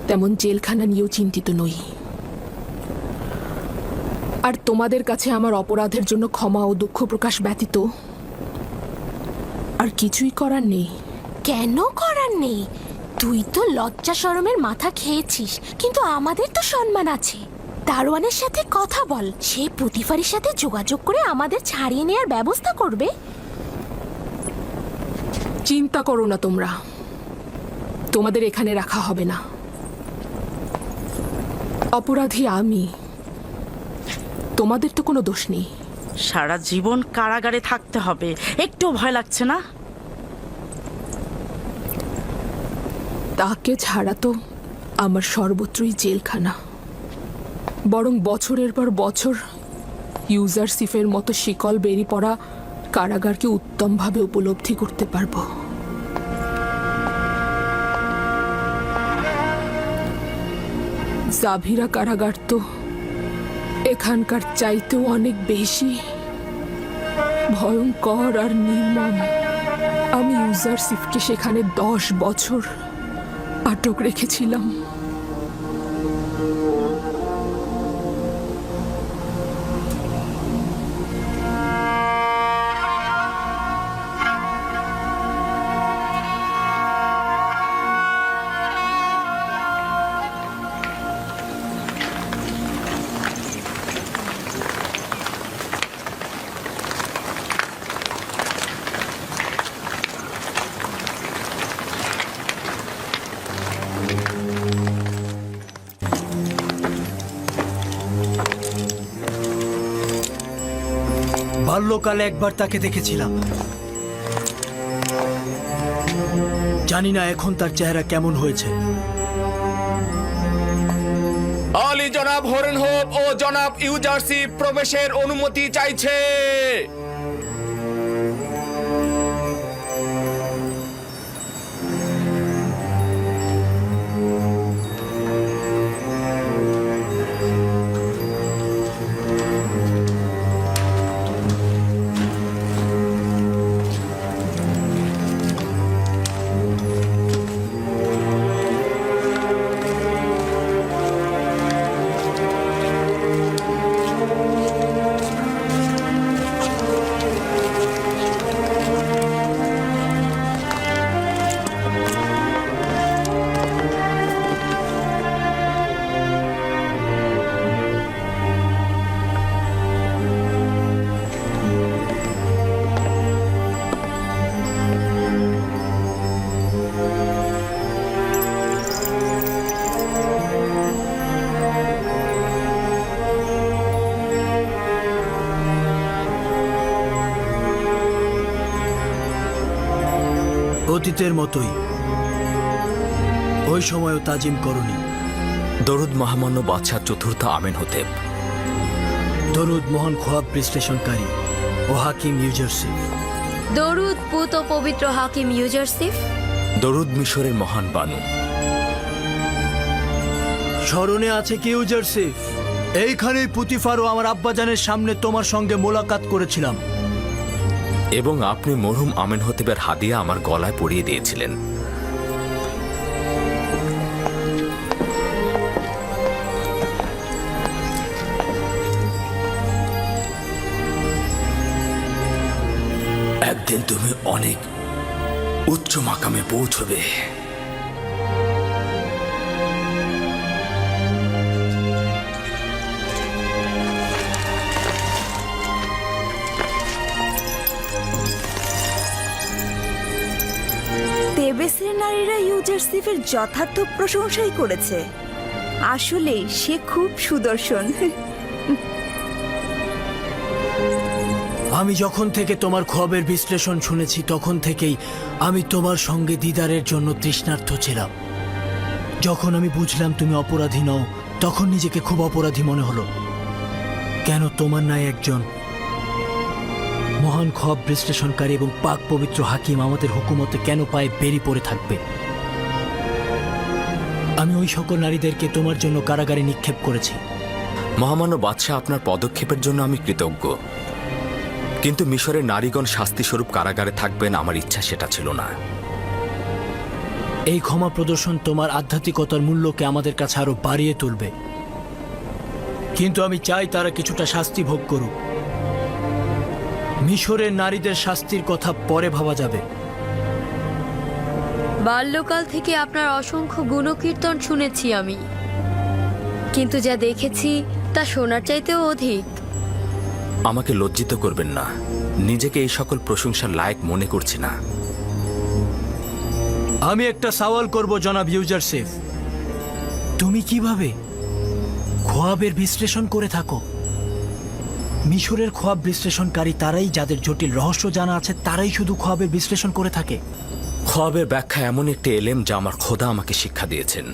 তেমন জেলখানা নিয়েও চিন্তিত নই। আর তোমাদের কাছে আমার অপরাধের জন্য ক্ষমা ও দুঃখ প্রকাশ ব্যতীত আর কিছুই করার নেই। কেন করার নেই? তুই তো লজ্জা শরমের মাথা খেয়েছিস, কিন্তু আমাদের তো সম্মান আছে। দারোয়ানের সাথে কথা বল, সে পুতিফারের সাথে যোগাযোগ করে আমাদের ছাড়িয়ে নেওয়ার ব্যবস্থা করবে। চিন্তা করো না তোমরা, তোমাদের এখানে রাখা হবে না। অপরাধী আমি, তোমাদের তো কোনো দোষ নেই। সারা জীবন কারাগারে থাকতে হবে, একটু ভয় লাগছে না? তাকে ছাড়া তো আমার সর্বত্রই জেলখানা। বরং বছরের পর বছর ইউজারশিপের মতো শিকল বেরিয়ে পড়া কারাগারকে উত্তমভাবে উপলব্ধি করতে পারবো। জাভিরা কারাগার তো এখানকার চাইতেও অনেক বেশি ভয়ঙ্কর আর নির্মম। আমি ইউজারশিপকে সেখানে 10 বছর আটক রেখেছিলাম। বাল্যকালে একবার তাকে দেখেছিলাম, জানি না এখন তার চেহারা কেমন হয়েছে। আলী জনাব হরেনহোপ ও জনাব ইউজারশিপ প্রবেশের অনুমতি চাইছে। অতীতের মতোই ওই সময়ও তাজিম করনি। দরুদ মহামান্য বাদশাহ চতুর্থ আমেনহোতেব। দরুদ মহান খোয়াব বিশ্লেষণকারী ও হাকিম ইউজারশিপ। দরুদ পুত ও পবিত্র হাকিম ইউজারশিপ। দরুদ মিশরের মহান বানু। স্মরণে আছে কি ইউজারশিপ? এইখানেই পুতিফার ও আমার আব্বাজানের সামনে তোমার সঙ্গে মোলাকাত করেছিলাম। এবং আপনি মরহুম আমেনহোতেবের হাদিয়া আমার গলায় পরিয়ে দিয়েছিলেন। একদিন তুমি অনেক উচ্চ মাকামে পৌঁছবে। তেবেসের নারীরা ইউজারশিপের যথার্থ প্রশংসাই করেছে। আসলে সে খুব সুদর্শন। আমি যখন থেকে তোমার খবরের বিশ্লেষণ শুনেছি তখন থেকেই আমি তোমার সঙ্গে দিদারের জন্য তৃষ্ণার্ত ছিলাম। যখন আমি বুঝলাম তুমি অপরাধী নও তখন নিজেকে খুব অপরাধী মনে হলো। কেন তোমার নাই একজন মহান খব বিশ্লেষণকারী এবং পাক পবিত্র হাকিম আমাদের হুকুমতে কেন পায়ে বেরিয়ে পড়ে থাকবে? আমি ওই সকল নারীদেরকে তোমার জন্য কারাগারে নিক্ষেপ করেছি। মহামান্য বাদশাহ, আপনার পদক্ষেপের জন্য আমি কৃতজ্ঞ, কিন্তু মিশরের নারীগণ শাস্তিস্বরূপ কারাগারে থাকবেন আমার ইচ্ছা সেটা ছিল না। এই ক্ষমা প্রদর্শন তোমার আধ্যাত্মিকতার মূল্যকে আমাদের কাছে আরো বাড়িয়ে তুলবে। কিন্তু আমি চাই তারা কিছুটা শাস্তি ভোগ করুক। মিশরের নারীদের শাস্তির কথা পরে ভাবা যাবে। বাল্যকাল থেকে আপনার অসংখ্য গুণকীর্তন শুনেছি আমি, কিন্তু যা দেখেছি তা শোনার চাইতেও অধিক। আমাকে লজ্জিত করবেন না, নিজেকে এই সকল প্রশংসার লায়ক মনে করছি না। আমি একটা সওয়াল করব জনাব ইউজারসিফ, তুমি কিভাবে খোয়াবের বিশ্লেষণ করে থাকো? মিশরের খোয়াব বিশ্লেষণকারী তারাই, যাদের জটিল রহস্য জানা আছে, তারাই শুধু খোয়াবের বিশ্লেষণ করে থাকে। খোয়াবের ব্যাখ্যা এমন একটি এলেম যা আমার খোদা আমাকে শিক্ষা দিয়েছেন।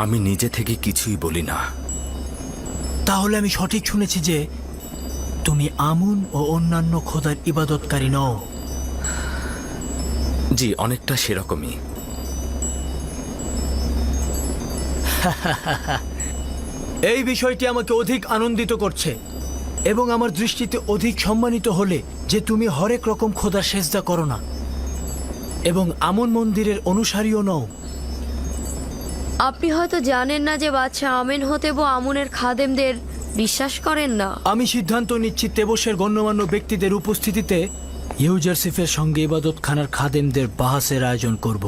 আমি নিজে থেকে কিছুই বলি না। তাহলে আমি সঠিক শুনেছি যে তুমি আমুন ও অন্যান্য খোদার ইবাদতকারী নও? জি, অনেকটা সেরকমই। এই বিষয়টি আমাকে অধিক আনন্দিত করছে এবং আমার দৃষ্টিতে অধিক সম্মানিত হলে যে তুমি হরেক রকম খোদার সেজদা করো না এবং আমন মন্দিরের অনুসারীও নও। আপনি হয়তো জানেন না যে বাদশাহ আমেন হতেব আমুনের খাদেমদের বিশ্বাস করেন না। আমি সিদ্ধান্ত নিচ্ছি তেবসের গণ্যমান্য ব্যক্তিদের উপস্থিতিতে ইউজারসিফের সঙ্গে ইবাদতখানার খাদেমদের বাহাসের আয়োজন করব।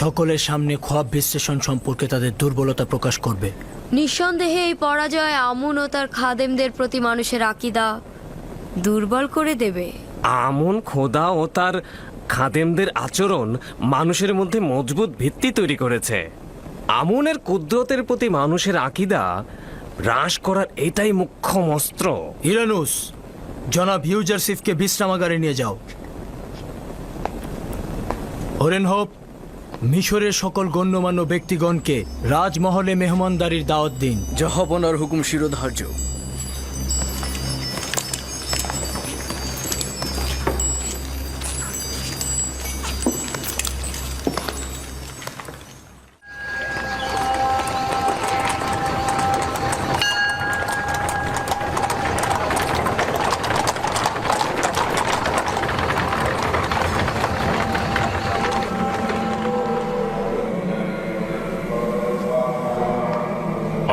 সকলের সামনে খোয়াব বিশ্লেষণ সম্পর্কে তাদের দুর্বলতা প্রকাশ করবে। নিঃসন্দেহে এই পরাজয় আমুন ও তার খাদেমদের প্রতি মানুষের আকীদা দুর্বল করে দেবে। আমুন খোদা ও তার খাদেমদের আচরণ মানুষের মধ্যে মজবুত ভিত্তি তৈরি করেছে। আমুনের কুদরতের প্রতি মানুষের আকীদা হ্রাস করার এটাই মুখ্য অস্ত্র। ইরানুস, জনাব ইউজারসিফকে বিশ্রামাগারে নিয়ে যাও। হরেনহোপ, মিশরের সকল গণ্যমান্য ব্যক্তিগণকে রাজমহলে মেহমানদারির দাওয়াত দিন। জাহাপনার হুকুম শিরোধার্য।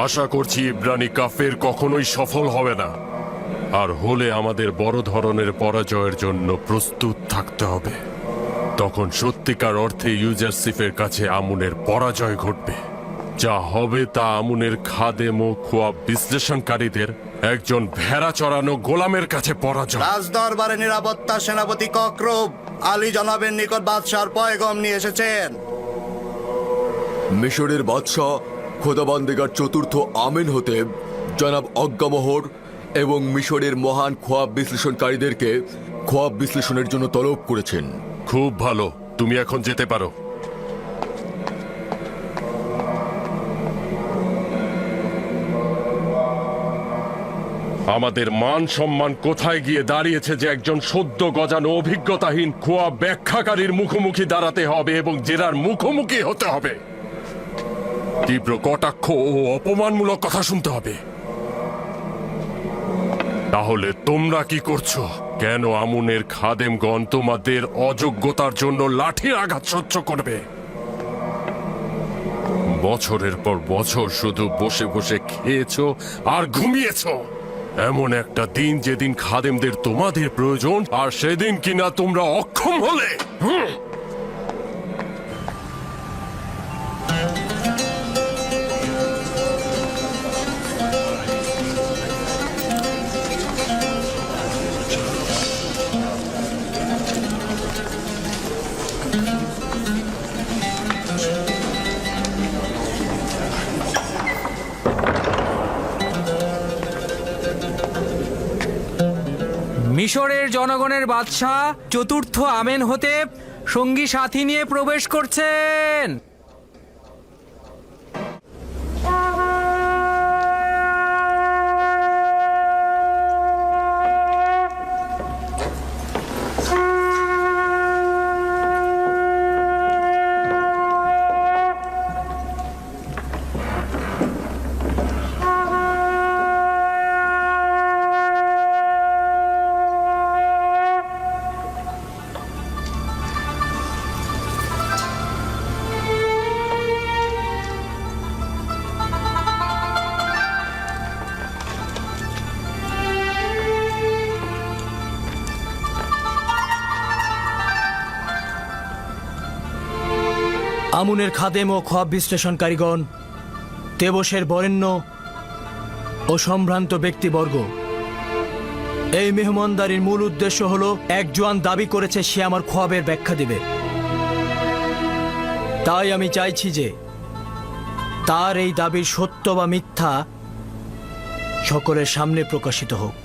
আশা করছি ইব্রানি কাফের কখনোই সফল হবে না, আর হলে আমাদের বড় ধরনের পরাজয়ের জন্য প্রস্তুত থাকতে হবে। তখন সত্যিকার অর্থে ইউজারসিফের কাছে আমুনের পরাজয় ঘটবে। যা হবে তা আমুনের খাদেম ও খোয়াব বিশ্লেষণকারীদের একজন ভেড়া চড়ানো গোলামের কাছে পরাজয়। রাজদরবারে নিরাপত্তা সেনাপতি ককরব আলী জনাবের নিকট বাদশাহর পয়গম নিয়ে এসেছেন। মিশরের বাদশাহ খোদাবান্দেগার চতুর্থ আমেন হতে জনাব অজ্ঞামোহর এবং মিশরের মহান খোয়াব বিশ্লেষণকারীদেরকে খোয়াব বিশ্লেষণের জন্য তলব করেছেন। খুব ভালো, তুমি এখন যেতে পারো। আমাদের মান সম্মান কোথায় গিয়ে দাঁড়িয়েছে যে একজন সদ্য গজানো অভিজ্ঞতাহীন খোয়াব ব্যাখ্যাকারীর মুখোমুখি দাঁড়াতে হবে এবং জেরার মুখোমুখি হতে হবে। তীব্র কটাক্ষ ও অপমানমূলক কথা শুনতে হবে। তাহলে তোমরা কি করছো? কেন আমুনের খাদেমগণ তোমাদের অযোগ্যতার জন্য লাঠির আঘাত সহ্য করবে? বছরের পর বছর শুধু বসে বসে খেয়েছো আর ঘুমিয়েছো। এমন একটা দিন যেদিন খাদেমদের তোমাদের প্রয়োজন, আর সেদিন কিনা তোমরা অক্ষম হলে। মিশরের জনগণের বাদশাহ চতুর্থ আমেন হতে সঙ্গী সাথী নিয়ে প্রবেশ করছেন। আমুনের খাদেম ও খোয়াব বিশ্লেষণকারীগণ, তেবসের বরেণ্য ও সম্ভ্রান্ত ব্যক্তিবর্গ, এই মেহমানদারির মূল উদ্দেশ্য হলো এক জোয়ান দাবি করেছে সে আমার খোয়াবের ব্যাখ্যা দেবে। তাই আমি চাইছি যে তার এই দাবির সত্য বা মিথ্যা সকলের সামনে প্রকাশিত হোক।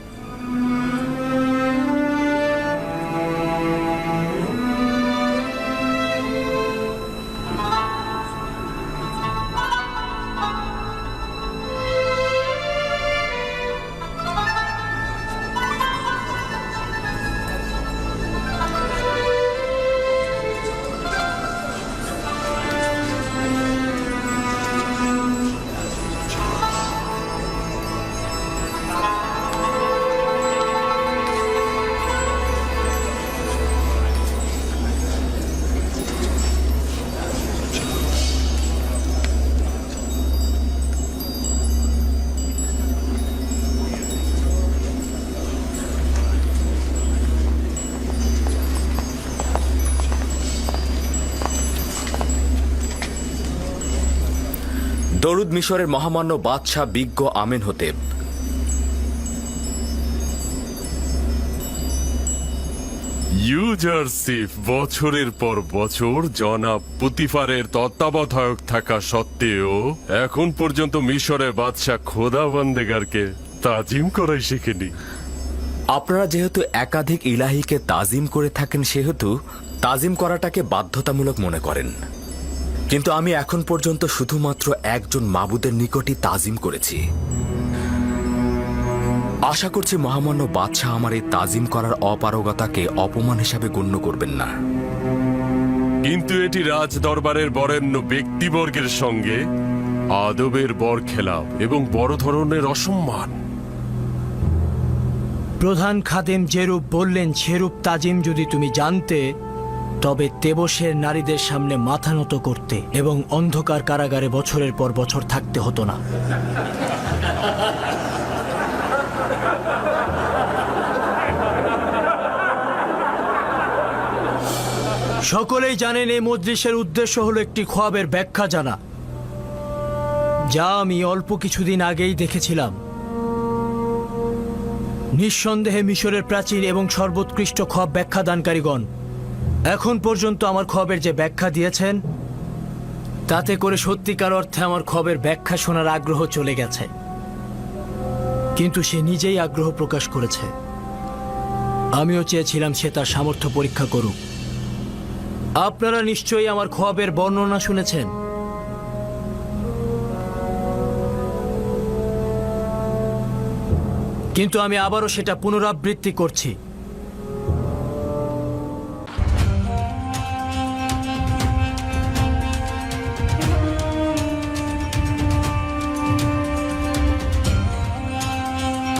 দরুদ মিশরের মহামান্য বাদশাহ বিজ্ঞ আমেনহোতেব। ইউজারশিপ বছরের পর বছর জনাব পুতিফারের তত্ত্বাবধায়ক থাকা সত্ত্বেও এখন পর্যন্ত মিশরের বাদশাহ খোদাবন্দেগারকে তাজিম করাই শিখেনি। আপনারা যেহেতু একাধিক ইলাহিকে তাজিম করে থাকেন সেহেতু তাজিম করাটাকে বাধ্যতামূলক মনে করেন, কিন্তু আমি এখন পর্যন্ত শুধুমাত্র একজন মাবুদের নিকটই তাজিম করেছি। আশা করছি মহামান্য বাদশাহ আমার এই তাজিম করার অপারগতাকে অপমান হিসাবে গণ্য করবেন না। কিন্তু এটি রাজ দরবারের বরেণ্য ব্যক্তিবর্গের সঙ্গে আদবের বরখেলাপ এবং বড় ধরনের অসম্মান। প্রধান খাদেম যেরূপ বললেন সেরূপ তাজিম যদি তুমি জানতে, তবে তেবসের নারীদের সামনে মাথা নত করতে এবং অন্ধকার কারাগারে বছরের পর বছর থাকতে হতো না। সকলেই জানেন এই মজলিসের উদ্দেশ্য হলো একটি খোয়াবের ব্যাখ্যা জানা, যা আমি অল্প কিছুদিন আগেই দেখেছিলাম। নিঃসন্দেহে মিশরের প্রাচীন এবং সর্বোৎকৃষ্ট খোয়াব ব্যাখ্যা দানকারীগণ এখন পর্যন্ত আমার খোয়াবের যে ব্যাখ্যা দিয়েছেন, তাতে করে সত্যিকার অর্থে আমার খোয়াবের ব্যাখ্যা শোনার আগ্রহ চলে গেছে। কিন্তু সে নিজেই আগ্রহ প্রকাশ করেছে। আমিও চেয়েছিলাম সে তার সামর্থ্য পরীক্ষা করুক। আপনারা নিশ্চয়ই আমার খোয়াবের বর্ণনা শুনেছেন। কিন্তু আমি আবারও সেটা পুনরাবৃত্তি করছি।